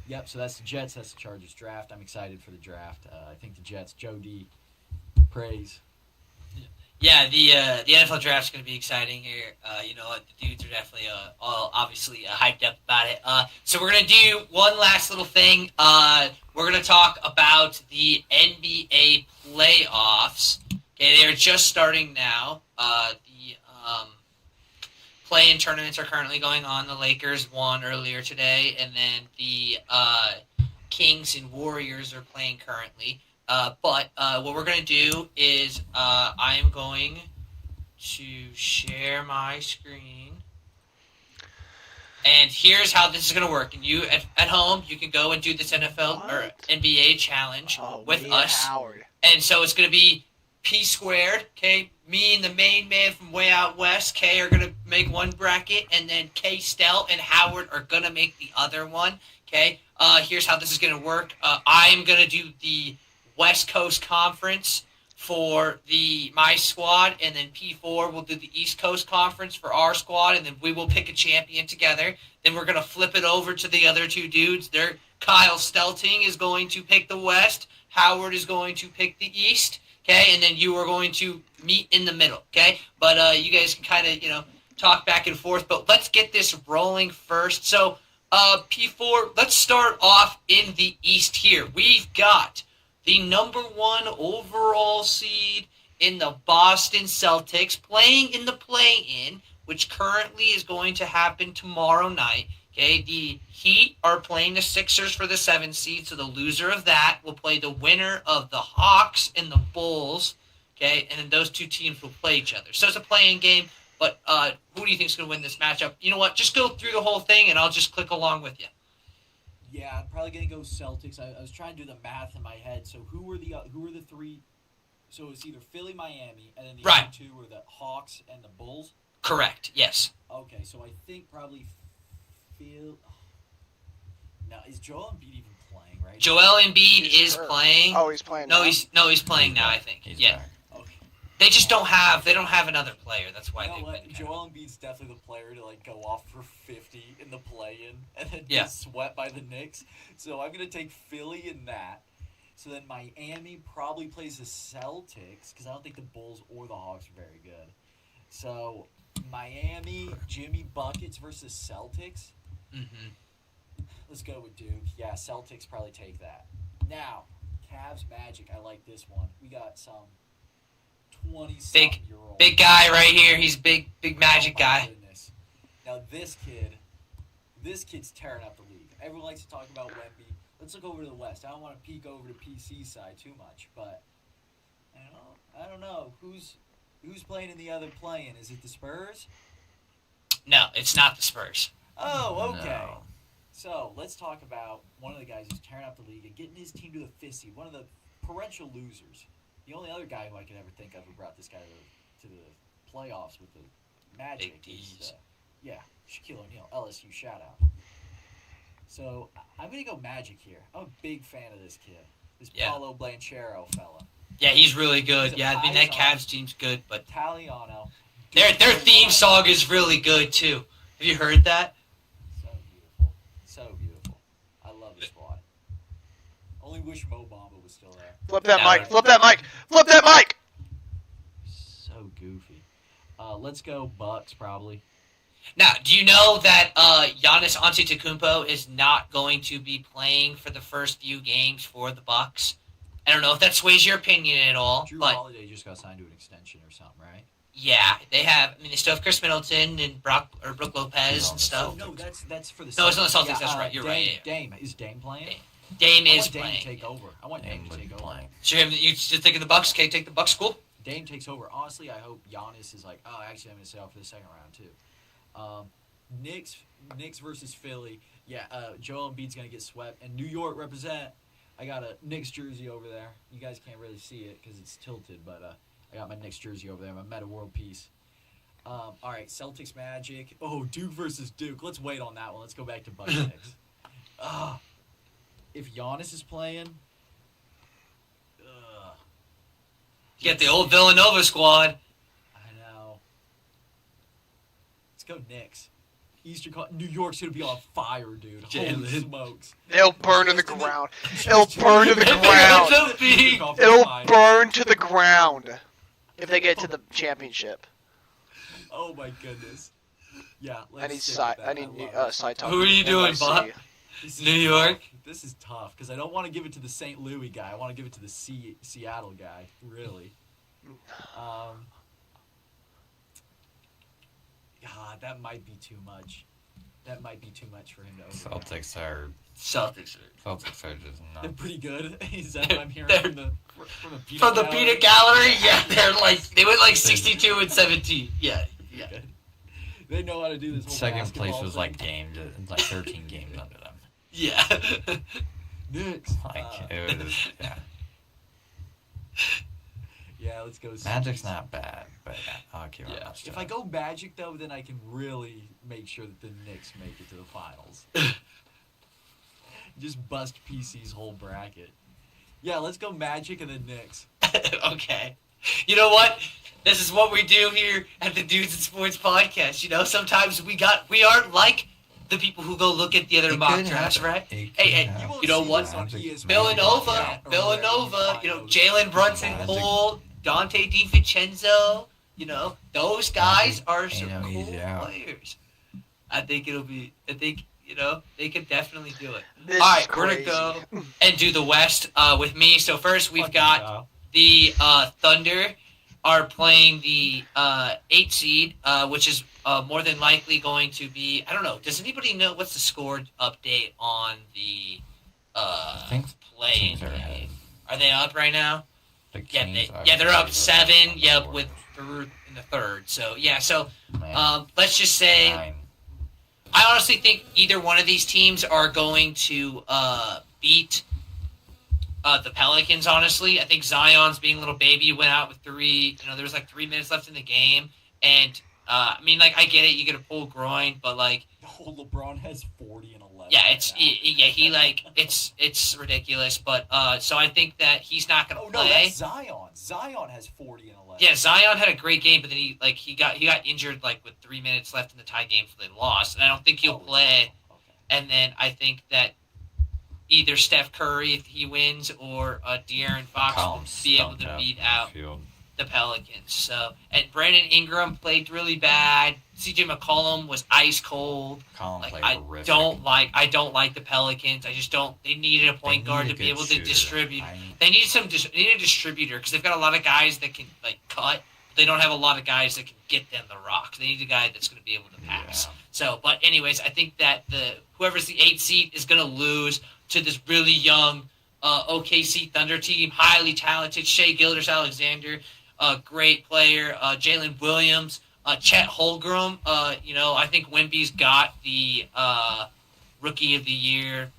Yep, so that's the Jets, that's the Chargers draft. I'm excited for the draft. I think the Jets, Joe D, praise. Yeah, the NFL draft's going to be exciting here. You know what? The dudes are definitely all obviously hyped up about it. So we're going to do one last little thing. We're going to talk about the NBA playoffs. Okay, they are just starting now. The play-in tournaments are currently going on. The Lakers won earlier today, and then the Kings and Warriors are playing currently. But what we're going to do is I am going to share my screen. And here's how this is going to work. And you at home, you can go and do this NFL or What? NBA challenge with Mia us. Howard. And so it's going to be P squared, okay? Me and the main man from way out west, K, are going to make one bracket, and then K, Stel, and Howard are going to make the other one, okay? Here's how this is going to work. I'm going to do the West Coast Conference for my squad, and then P4 will do the East Coast Conference for our squad, and then we will pick a champion together. Then we're going to flip it over to the other two dudes. Kyle Stelting is going to pick the West. Howard is going to pick the East. Okay, and then you are going to meet in the middle, okay? But you guys can kind of, talk back and forth. But let's get this rolling first. So, P4, let's start off in the East here. We've got the number 1 overall seed in the Boston Celtics playing in the play-in, which currently is going to happen tomorrow night. Okay, the Heat are playing the Sixers for the 7th seed, so the loser of that will play the winner of the Hawks and the Bulls. Okay, and then those two teams will play each other. So it's a playing game, but who do you think is going to win this matchup? You know what? Just go through the whole thing, and I'll just click along with you. Yeah, I'm probably gonna go Celtics. I was trying to do the math in my head. So who were the three? So it's either Philly, Miami, and then the Right. other two were the Hawks and the Bulls. Correct, yes. Okay, so I think probably Phil. Now is Joel Embiid even playing? Right. Joel Embiid He's is hurt. playing. Oh, he's playing No, now? he's playing now, I think. He's Yeah. back. Okay. They just don't have another player. That's why You know they've what? been Joel Embiid's definitely the player to go off for 50 in the play-in and then Yeah. get swept by the Knicks. So I'm gonna take Philly in that. So then Miami probably plays the Celtics because I don't think the Bulls or the Hawks are very good. So Miami, Jimmy Buckets versus Celtics. Mm-hmm. Let's go with Duke. Yeah, Celtics probably take that. Now, Cavs Magic. I like this one. We got some 20-something-year-old. Big guy right here. He's big Magic Oh, my guy. goodness. Now this kid's tearing up the league. Everyone likes to talk about Wemby. Let's look over to the West. I don't want to peek over to PC side too much, but I don't know who's playing in the other play-in. Is it the Spurs? No, it's not the Spurs. Oh, okay. No. So let's talk about one of the guys who's tearing up the league and getting his team to the 5th seed. One of the perennial losers. The only other guy who I could ever think of who brought this guy to the playoffs with the Magic Big is, D's. Shaquille O'Neal, LSU shout out. So I'm gonna go Magic here. I'm a big fan of this kid, this Yeah. Paulo Blanchero fella, Yeah, he's really good. He's a Yeah, I mean that Paisan. Cavs team's good, but Italiano. their theme song is really good too. Have you heard that? So beautiful, so beautiful. the squad. Only wish Mo Bamba was still there. Flip that mic. Flip that mic. Flip that mic. So goofy. Let's go Bucks probably. Now, do you know that Giannis Antetokounmpo is not going to be playing for the first few games for the Bucks? I don't know if that sways your opinion at all, Drew but Holiday just got signed to an extension or something, right? yeah, they have. I mean, they still have Chris Middleton and Brook Lopez He's on and the stuff. Oh, no, that's for the. No, it's on the Celtics. Celtics, that's right, you're right, yeah. Dame is Dame playing? Dame I is want Dame playing. to take over. I want Dame to take over. playing. So you just thinking the Bucks? Okay, take the Bucks. Cool. Dame takes over. Honestly, I hope Giannis is like, oh, actually, I'm going to stay out for the second round too. Knicks versus Philly. Yeah, Joel Embiid's going to get swept. And New York represent. I got a Knicks jersey over there. You guys can't really see it because it's tilted, but I got my Knicks jersey over there. My Meta World Peace. All right, Celtics Magic. Oh, Duke versus Duke. Let's wait on that one. Let's go back to Bucks Knicks. If Giannis is playing, Get the old Villanova squad. I know. Let's go Knicks. New York's gonna be on fire, dude. Holy Jalen. smokes! It'll burn to the ground. It'll burn to the ground. It'll burn to the ground if they get to the championship. Oh my goodness. Yeah. I need stick side. with that. I need love it. side talk. Who are you doing, NYC. Bob? This is New York? tough. This is tough because I don't want to give it to the St. Louis guy. I want to give it to the Seattle guy. Really. God, that might be too much. That might be too much for him to overcome. Celtics are Celtics. just They're not. pretty good. Is that what I'm hearing They're- from the peanut From the gallery? peanut gallery, yeah, they went like 62 and 17. Yeah. Good. They know how to do this whole Second place basketball was thing. like like 13 games under them. Yeah. Knicks. Like it was, yeah. Yeah, let's go. Magic's Celtics. not bad, but I'll give it Yeah. much to If I it. go Magic though, then I can really make sure that the Knicks make it to the finals. Just bust PC's whole bracket. Yeah, let's go Magic and then Knicks. Okay. You know what? This is what we do here at the Dudes in Sports podcast. You know, sometimes we aren't like the people who go look at the other It mock could drafts, happen. right? It could Hey, happen. won't you know see what? this on Magic- ESPN. Villanova, Yeah, or Villanova, you know, wherever Jalen Brunson, Magic. Cole, Dante DiVincenzo, you know, those guys Magic are ain't some no cool easy out. players. I think, you know, they could definitely do it. This All right, is we're going to go and do the West with me. So first we've Fuck got you, Kyle. the Thunder are playing the 8 seed, which is more than likely going to be, I don't know, does anybody know what's the score update on the I think play Kings are ahead. Are they up right now? The Yeah, Kings they're up are 7, on the yep, board. with third in the third. So, yeah, so Man, let's just say 9. I honestly think either one of these teams are going to beat the Pelicans, honestly. I think Zion's being a little baby, went out with 3. You know, there was like 3 minutes left in the game. And, I mean, like, I get it. You get a pulled groin, but, like, Oh, LeBron has 40 and 11. yeah, right now. it's ridiculous. But, so I think that he's not going Oh to no, play. that's Zion. Zion has 40 and 11. Yeah, Zion had a great game, but then he got injured like with 3 minutes left in the tie game, so they lost. And I don't think he'll Oh, play. okay. And then I think that either Steph Curry, if he wins, or De'Aaron Fox will Columns be able stumped to out beat in the out field. the Pelicans. So, and Brandon Ingram played really bad. CJ McCollum was ice cold. Colin Like played I horrific. don't like the Pelicans. I just don't. They needed a They point guard need to a be good able to shooter. distribute. I- They need they need a distributor because they've got a lot of guys that can like cut. But they don't have a lot of guys that can get them the rock. They need a guy that's going to be able to pass. Yeah. So, but anyways, I think that whoever's the 8 seed is going to lose to this really young OKC Thunder team, highly talented Shea Gilgeous-Alexander, great player, Jalen Williams, Chet Holmgren. You know, I think Wemby's got the Rookie of the Year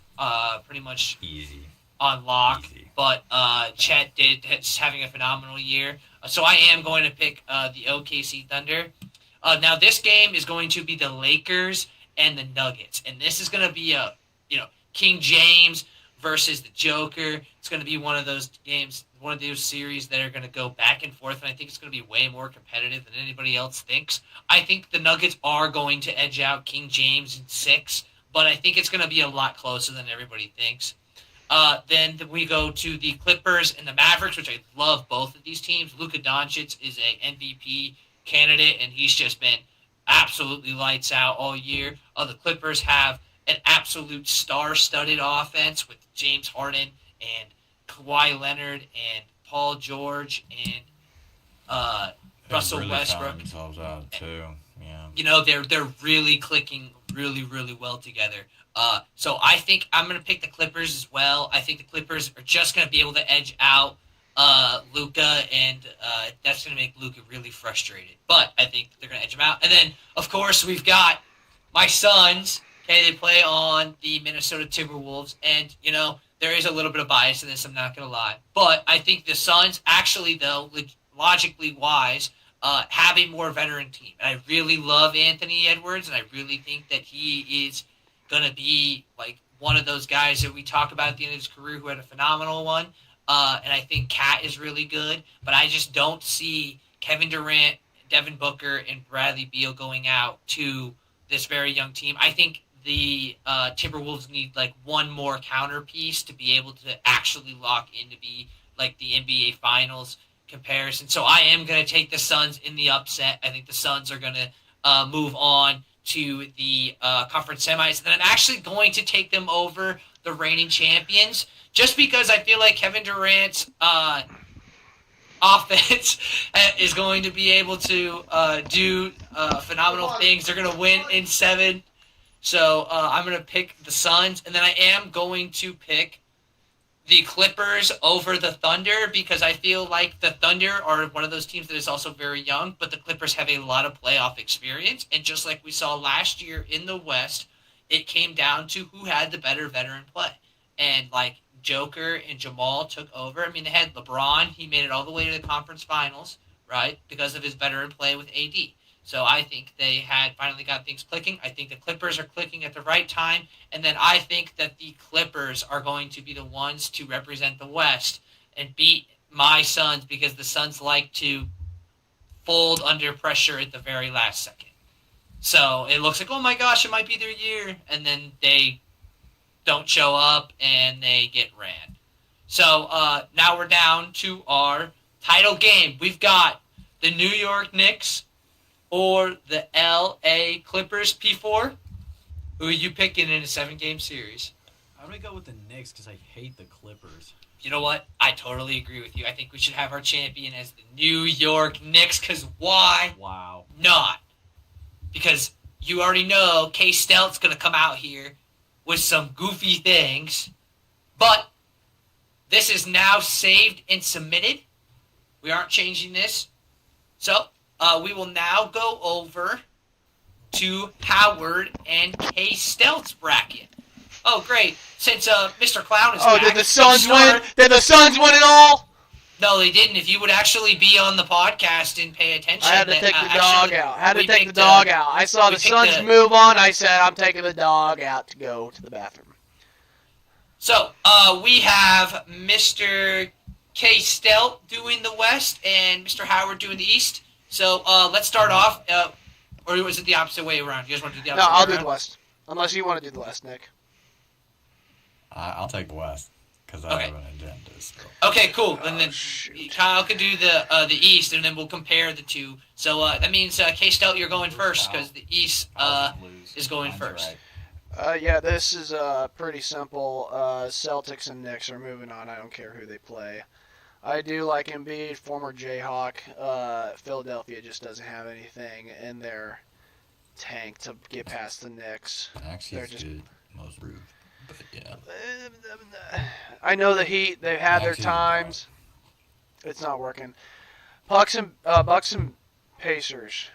pretty much Easy. on lock, Easy. but Chet is having a phenomenal year. So I am going to pick the OKC Thunder. Now this game is going to be the Lakers and the Nuggets, and this is going to be King James versus the Joker. It's going to be one of those games, one of those series that are going to go back and forth, and I think it's going to be way more competitive than anybody else thinks. I think the Nuggets are going to edge out King James in 6. but I think it's going to be a lot closer than everybody thinks. Then we go to the Clippers and the Mavericks, which I love both of these teams. Luka Doncic is a MVP candidate, and he's just been absolutely lights out all year. The Clippers have an absolute star-studded offense with James Harden and Kawhi Leonard and Paul George and Russell really Westbrook. found themselves out too. Yeah. You know, they're really clicking really, really well together. So I think I'm going to pick the Clippers as well. I think the Clippers are just going to be able to edge out Luka, and that's going to make Luka really frustrated. But I think they're going to edge him out. And then, of course, we've got my Suns. Okay, they play on the Minnesota Timberwolves, and, you know, there is a little bit of bias in this, I'm not going to lie. But I think the Suns actually, though, logically wise, have a more veteran team. And I really love Anthony Edwards, and I really think that he is going to be like one of those guys that we talk about at the end of his career who had a phenomenal one. And I think Cat is really good, but I just don't see Kevin Durant, Devin Booker, and Bradley Beal going out to this very young team. I think the Timberwolves need like one more counter piece to be able to actually lock in to be like the NBA Finals comparison. So I am going to take the Suns in the upset. I think the Suns are going to move on to the conference semis. And then I'm actually going to take them over the reigning champions just because I feel like Kevin Durant's offense is going to be able to do phenomenal things. They're going to win in 7. So I'm going to pick the Suns. And then I am going to pick the Clippers over the Thunder because I feel like the Thunder are one of those teams that is also very young, but the Clippers have a lot of playoff experience. And just like we saw last year in the West, it came down to who had the better veteran play. And like Joker and Jamal took over. I mean, they had LeBron. He made it all the way to the conference finals, right, because of his veteran play with AD. So I think they had finally got things clicking. I think the Clippers are clicking at the right time. And then I think that the Clippers are going to be the ones to represent the West and beat my Suns because the Suns like to fold under pressure at the very last second. So it looks like, oh my gosh, it might be their year. And then they don't show up and they get ran. So now we're down to our title game. We've got the New York Knicks or the LA Clippers. P4, who are you picking in a 7-game series? I'm going to go with the Knicks because I hate the Clippers. You know what? I totally agree with you. I think we should have our champion as the New York Knicks because why Wow. not? Because you already know K-Stelt's going to come out here with some goofy things. But this is now saved and submitted. We aren't changing this. So we will now go over to Howard and K-Stelt's bracket. Oh, great. Since Mr. Clown is back. Did the Suns win? Did the Suns win it all? No, they didn't. If you would actually be on the podcast and pay attention. I had to take the dog out. I saw we the picked Suns move on. I said, I'm taking the dog out to go to the bathroom. So, we have Mr. K-Stelt doing the West and Mr. Howard doing the East. So, let's start off. Or was it the opposite way around? You guys want to do the opposite way No, I'll around? do the West. Unless you want to do the West, Nick. I'll take the West because I Okay. have an agenda. So. Okay, cool. And then shoot. Kyle can do the East, and then we'll compare the two. So that means K-Stout, you're going first because the East is going first. Yeah, this is pretty simple. Celtics and Knicks are moving on. I don't care who they play. I do like Embiid, former Jayhawk. Philadelphia just doesn't have anything in their tank to get past the Knicks. Actually, They're it's just- good. Most rude. But yeah. I know the Heat. They've had their Actually, times. It's not working. Bucks and Pacers.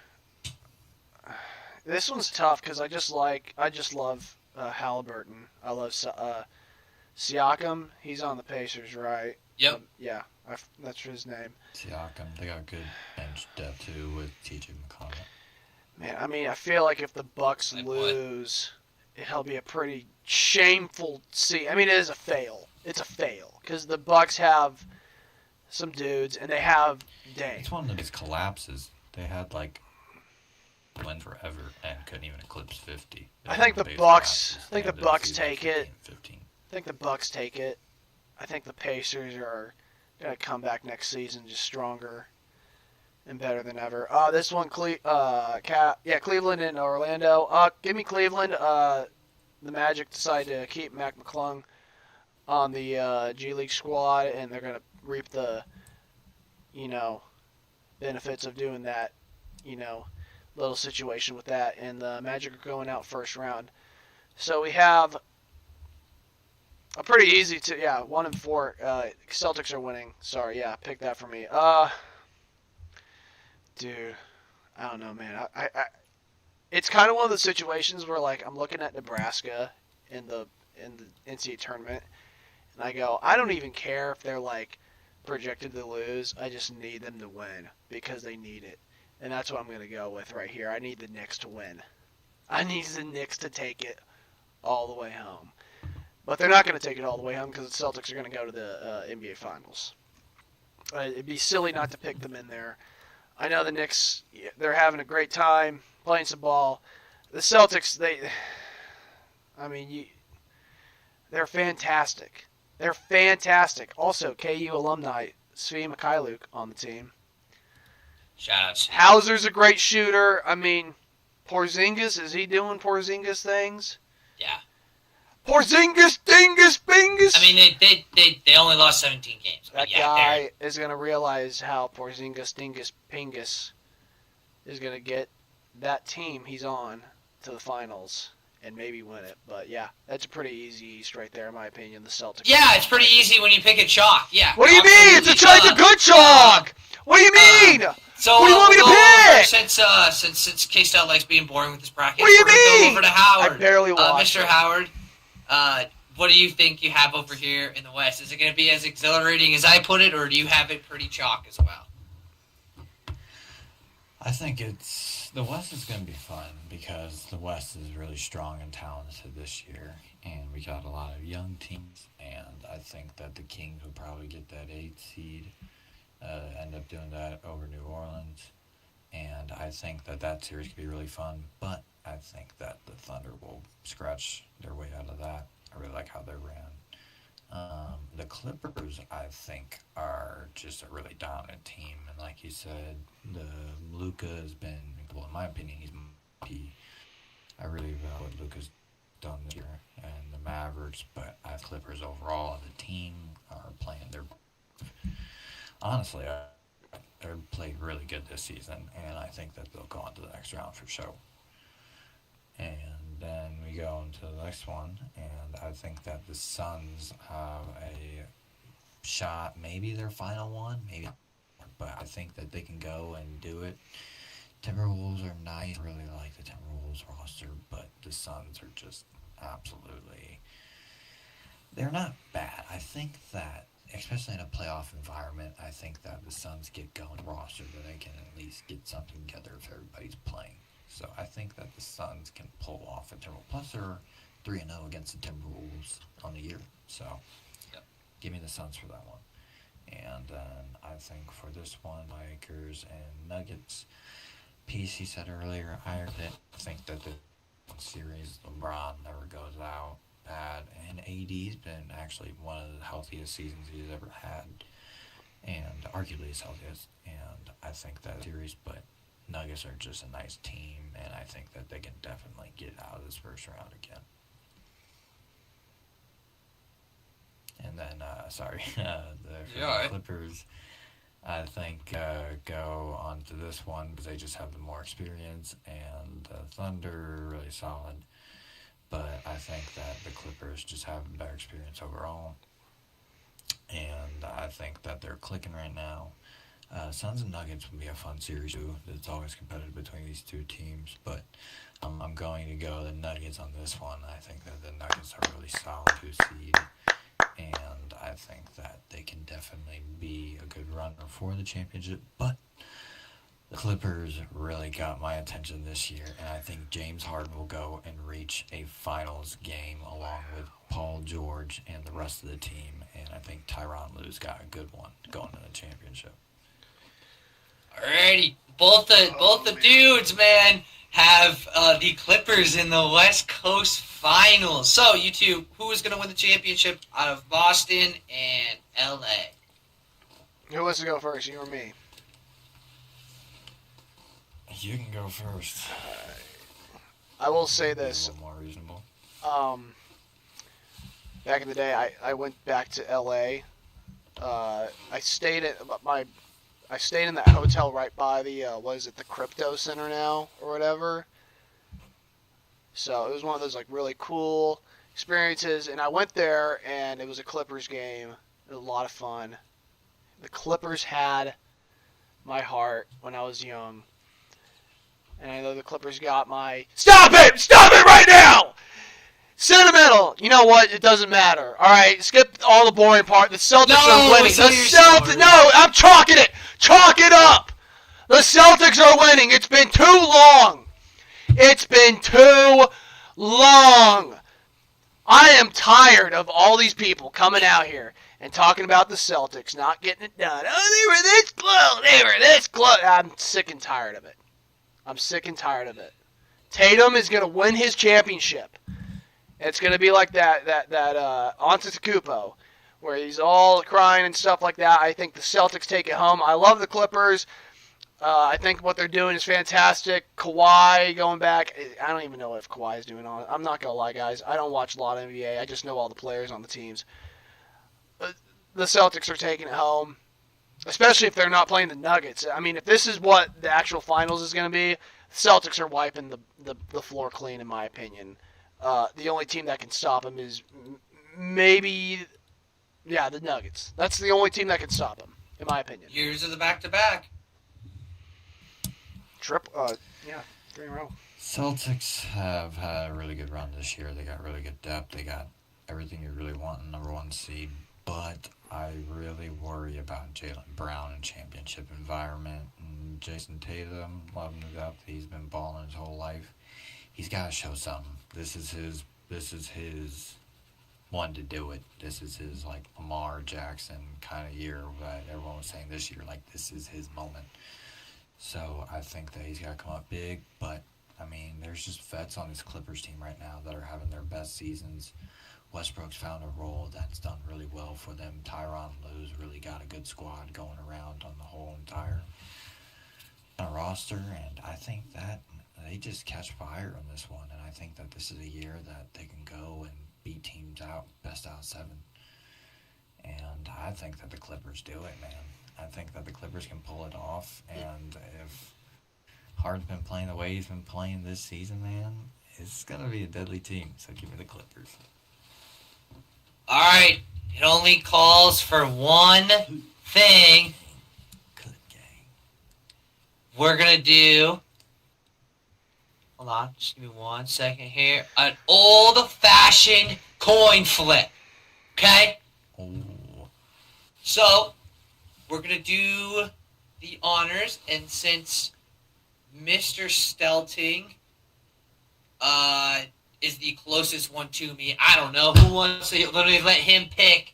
This one's tough because I just love Halliburton. I love Siakam. He's on the Pacers, right? Yep. Yeah, that's his name. Siakam, they got good bench depth too with TJ McConnell. Man, I mean, I feel like if the Bucks Like what? lose, it'll be a pretty shameful I mean, it is a fail. It's a fail because the Bucks have some dudes and they have Dame. It's one of these collapses. They had like win forever and couldn't even eclipse 50. I think the Based Bucks. on I think the end of Bucks season, take it. 15. I think the Bucks take it. I think the Pacers are gonna come back next season just stronger and better than ever. This one, Cleveland and Orlando. Give me Cleveland. The Magic decide to keep Mac McClung on the G League squad, and they're gonna reap the, benefits of doing that, little situation with that. And the Magic are going out first round. So we have a pretty easy 1-4. Celtics are winning. Sorry, pick that for me. Dude, I don't know, man. I it's kind of one of those situations where like I'm looking at Nebraska in the NCAA tournament, and I go, I don't even care if they're like projected to lose. I just need them to win because they need it, and that's what I'm gonna go with right here. I need the Knicks to win. I need the Knicks to take it all the way home. But they're not going to take it all the way home because the Celtics are going to go to the NBA Finals. It'd be silly not to pick them in there. I know the Knicks, they're having a great time playing some ball. The Celtics, they're fantastic. They're fantastic. Also, KU alumni, Svi Mikhailuk on the team. Shout out. Hauser's a great shooter. Porzingis, is he doing Porzingis things? Yeah. Porzingis, dingus, bingus. They only lost 17 games. That guy is going to realize how Porzingis, dingus, pingus is going to get that team he's on to the finals and maybe win it. But yeah, that's a pretty easy East right there, in my opinion. The Celtics. Yeah, it's pretty easy when you pick a chalk. Yeah. What do you mean? It's a good chalk. What do you mean? So what do you want me to pick? Since K-Stout likes being boring with his brackets, what do you mean? Go over to Howard. I barely watched Mr. Howard, what do you think you have over here in the West? Is it going to be as exhilarating as I put it, or do you have it pretty chalk as well? I think the West is going to be fun because the West is really strong and talented this year, and we got a lot of young teams, and I think that the Kings will probably get that 8th seed, end up doing that over New Orleans, and I think that series could be really fun, but I think that the Thunder will scratch their way out of that. I really like how they ran. The Clippers, I think, are just a really dominant team. And like you said, Luka has been, well, in my opinion, he's MVP. I really love what Luka's done this year and the Mavericks, but I Clippers overall, the team are playing their. Honestly, they're played really good this season, and I think that they'll go on to the next round for sure. And then we go into the next one, and I think that the Suns have a shot, maybe their final one, maybe, but I think that they can go and do it. Timberwolves are nice. I really like the Timberwolves roster, but the Suns are just absolutely, they're not bad. I think that, especially in a playoff environment, I think that the Suns get going roster that they can at least get something together if everybody's playing. So I think that the Suns can pull off a Timberwolves. Plus, they're 3-0 against the Timberwolves on the year. So, Give me the Suns for that one. And then I think for this one, Lakers and Nuggets. PC said earlier, I think that the series, LeBron never goes out bad. And AD's been actually one of the healthiest seasons he's ever had. And arguably his healthiest. And I think that series, but Nuggets are just a nice team, and I think that they can definitely get out of this first round again. And then, the Clippers, I think, go on to this one because they just have the more experience, and the Thunder are really solid. But I think that the Clippers just have a better experience overall. And I think that they're clicking right now. Suns and Nuggets would be a fun series too. It's always competitive between these two teams, but I'm going to go the Nuggets on this one. I think that the Nuggets are really solid 2 seed, and I think that they can definitely be a good runner for the championship. But the Clippers really got my attention this year, and I think James Harden will go and reach a finals game along with Paul George and the rest of the team, and I think Tyronn Lue's got a good one going to the championship. Alrighty, both the dudes, man, have the Clippers in the West Coast Finals. So, you two, who is going to win the championship out of Boston and L.A.? Who wants to go first, you or me? You can go first. I will say Be a this. little more reasonable. Back in the day, I went back to L.A. I stayed in that hotel right by the the Crypto Center now or whatever. So it was one of those like really cool experiences, and I went there and it was a Clippers game. It was a lot of fun. The Clippers had my heart when I was young, and I know the Clippers got my. Stop it! Stop it right now! Sentimental. You know what? It doesn't matter. All right, skip all the boring part. The Celtics are winning. tell The your Celtics. story. No, I'm chalking it. Chalk it up. The Celtics are winning. It's been too long. It's been too long. I am tired of all these people coming out here and talking about the Celtics not getting it done. Oh, they were this close. They were this close. I'm sick and tired of it. I'm sick and tired of it. Tatum is going to win his championship. It's going to be like that Antetokounmpo, where he's all crying and stuff like that. I think the Celtics take it home. I love the Clippers. I think what they're doing is fantastic. Kawhi going back. I don't even know if Kawhi is doing on. I'm not going to lie, guys. I don't watch a lot of NBA. I just know all the players on the teams. The Celtics are taking it home, especially if they're not playing the Nuggets. I mean, if this is what the actual finals is going to be, the Celtics are wiping the floor clean, in my opinion. The only team that can stop them is maybe, the Nuggets. That's the only team that can stop them, in my opinion. Years of the back-to-back. 3 in a row. Celtics have had a really good run this year. They got really good depth. They got everything you really want in number 1 seed. But I really worry about Jaylen Brown in championship environment. And Jason Tatum, love him to death. He's been balling his whole life. He's got to show something. This is his one to do it. This is his like Lamar Jackson kind of year that everyone was saying this year, like this is his moment. So I think that he's got to come up big, but I mean, there's just vets on this Clippers team right now that are having their best seasons. Westbrook's found a role that's done really well for them. Tyronn Lue's really got a good squad going around on the whole entire roster, and I think that they just catch fire on this one, and I think that this is a year that they can go and beat teams out, best out of 7. And I think that the Clippers do it, man. I think that the Clippers can pull it off, and if Harden's been playing the way he's been playing this season, man, it's going to be a deadly team, so give me the Clippers. All right. It only calls for one thing. Good game. We're going to do... Hold on. Just give me 1 second here. An old-fashioned coin flip. Okay? Oh. So, we're going to do the honors, and since Mr. Stelting is the closest one to me, I don't know who wants to literally let him pick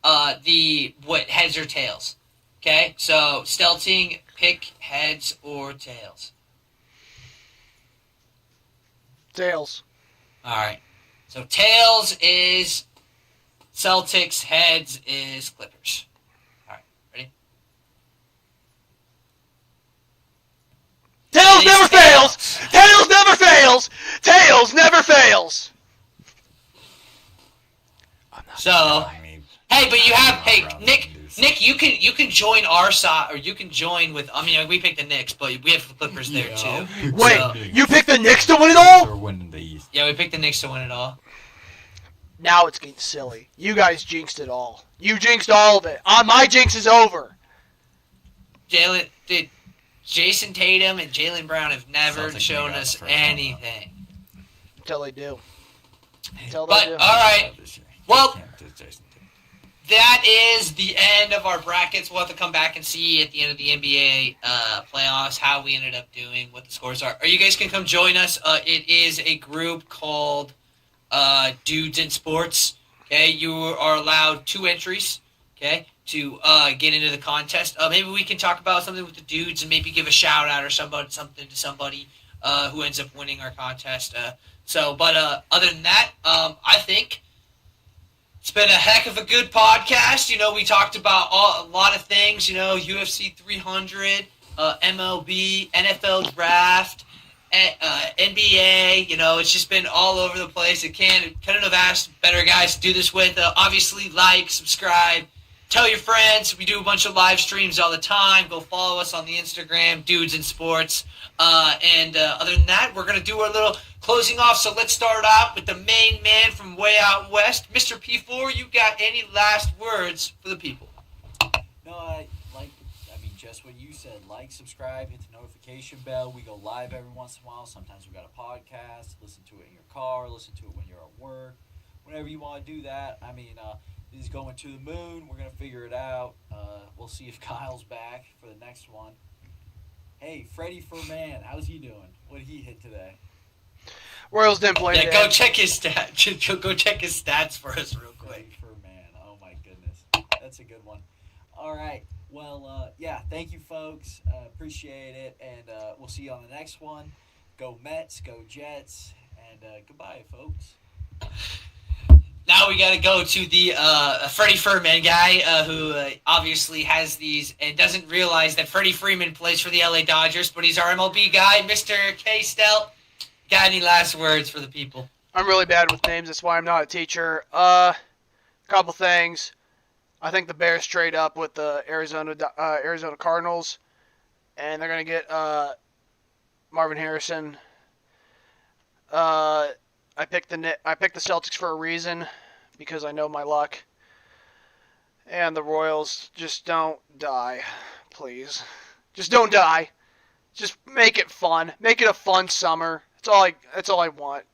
what heads or tails. Okay? So, Stelting, pick heads or tails. Tails. All right. So, tails is Celtics, heads is Clippers. Tails never fails! Tails never fails! Tails never fails! So, I mean, hey, but you have, hey, around Nick, and do Nick, you can join our side, or you can join with. I mean, we picked the Knicks, but we have the Clippers there too. Wait, So- you picked the Knicks to win it They're all? winning the East. Yeah, we picked the Knicks to win it all. Now it's getting silly. You guys jinxed it all. You jinxed all of it. My jinx is over. Jason Tatum and Jaylen Brown have never Celtics shown got the us first one, though. anything. Until they do. Until they But do. all right, This year. well, Can't do Jason Tatum. that is the end of our brackets. We'll have to come back and see at the end of the NBA playoffs how we ended up doing, what the scores are. Or you guys can come join us. It is a group called Dudes in Sports. Okay, you are allowed 2 entries. Okay, to get into the contest. Maybe we can talk about something with the dudes and maybe give a shout out or something to somebody who ends up winning our contest. But other than that, I think it's been a heck of a good podcast. We talked about a lot of things. UFC 300, MLB, NFL draft, NBA. It's just been all over the place. Couldn't have asked better guys to do this with. Obviously, like, subscribe, tell your friends. We do a bunch of live streams all the time. Go follow us on the Instagram, Dudes in Sports. And other than that, we're going to do our little closing off. So let's start out with the main man from way out west. Mr. P4, you got any last words for the people? No, just what you said. Like, subscribe, hit the notification bell. We go live every once in a while. Sometimes we got a podcast. Listen to it in your car. Listen to it when you're at work. Whenever you want to do that. This is going to the moon. We're going to figure it out. We'll see if Kyle's back for the next one. Hey, Freddie Furman, how's he doing? What did he hit today? Royals didn't play today. Go check his stats. Go check his stats for us real quick. Freddie Furman. Oh, my goodness. That's a good one. All right. Well, thank you, folks. Appreciate it. And we'll see you on the next one. Go Mets, go Jets. And goodbye, folks. Now we got to go to the Freddie Furman guy who obviously has these and doesn't realize that Freddie Freeman plays for the LA Dodgers, but he's our MLB guy, Mr. K. Stelp. Got any last words for the people? I'm really bad with names. That's why I'm not a teacher. Couple things. I think the Bears trade up with the Arizona Cardinals, and they're gonna get Marvin Harrison. I picked the Celtics for a reason because I know my luck. And the Royals, just don't die, please. Just don't die. Just make it fun. Make it a fun summer. That's all I want.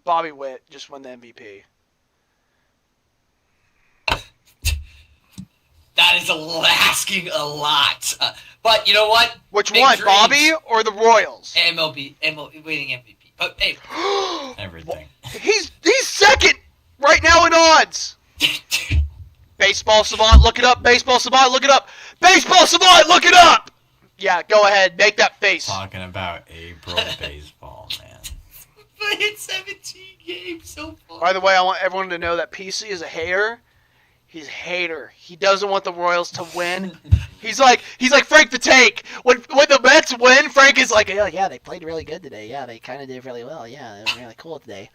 Bobby Witt just win the MVP. That is asking a lot. But you know what? Which Big one, dreams. Bobby or the Royals? MLB winning MVP. But hey, Everything. He's second right now in odds. Baseball Savant, look it up. Baseball Savant, look it up. Baseball Savant, look it up. Yeah, go ahead. Make that face. Talking about April baseball, man. played 17 games so far. By the way, I want everyone to know that PC is a hater. He's a hater. He doesn't want the Royals to win. He's like Frank the Tank. When the Mets win, Frank is like, Oh, yeah, they played really good today. Yeah, they kind of did really well. Yeah, they were really cool today.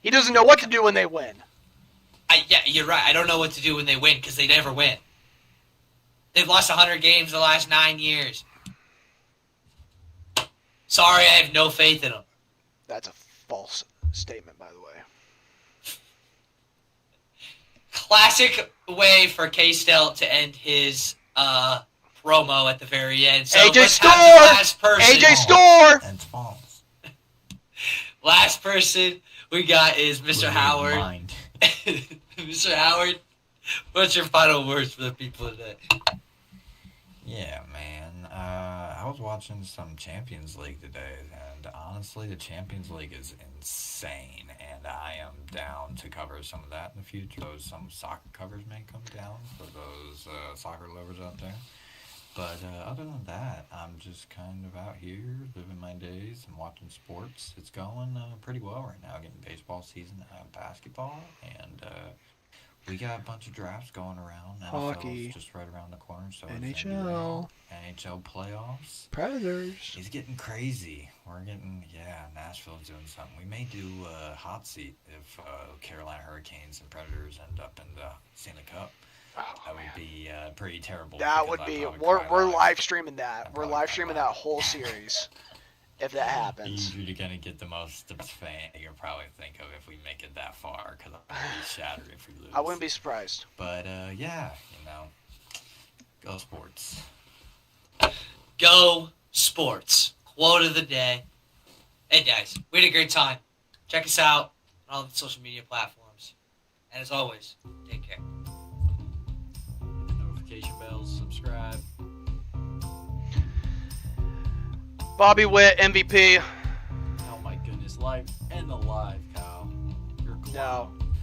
he doesn't know what to do when they win. Yeah, you're right. I don't know what to do when they win because they never win. They've lost 100 games the last 9 years. Sorry, I have no faith in them. That's a false statement, by the way. Classic way for K-Stel to end his promo at the very end. So AJ let's have the last Store! person. AJ Store! And it's false. Last person we got is Mr. Blew Howard. your mind. Mr. Howard, what's your final words for the people today? Yeah, man. I was watching some Champions League today, and honestly, the Champions League is insane, and I am down to cover some of that in the future. Some soccer covers may come down for those soccer lovers out there. But other than that, I'm just kind of out here living my days and watching sports. It's going pretty well right now, getting baseball season, basketball, and we got a bunch of drafts going around. Hockey. NFL's just right around the corner. So is NHL. NHL playoffs. Predators. It's getting crazy. Nashville's doing something. We may do a hot seat if Carolina Hurricanes and Predators end up in the Stanley Cup. That would be pretty terrible. That because would I'd be. probably We're cry live streaming that. I'd We're probably live cry streaming live. that whole series. If that happens. You're going to get the most fan you'll probably think of if we make it that far, because I'll be shattered if we lose. I wouldn't be surprised. But, go sports. Go sports. Quote of the day. Hey guys, we had a great time. Check us out on all the social media platforms. And as always, take care. Hit the notification bells, subscribe. Bobby Witt, MVP. Oh my goodness, live end the live, Kyle. You're a clown.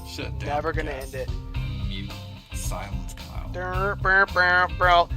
Shut down. Never gonna Yes. end it. Mute. Silence, Kyle. Bro.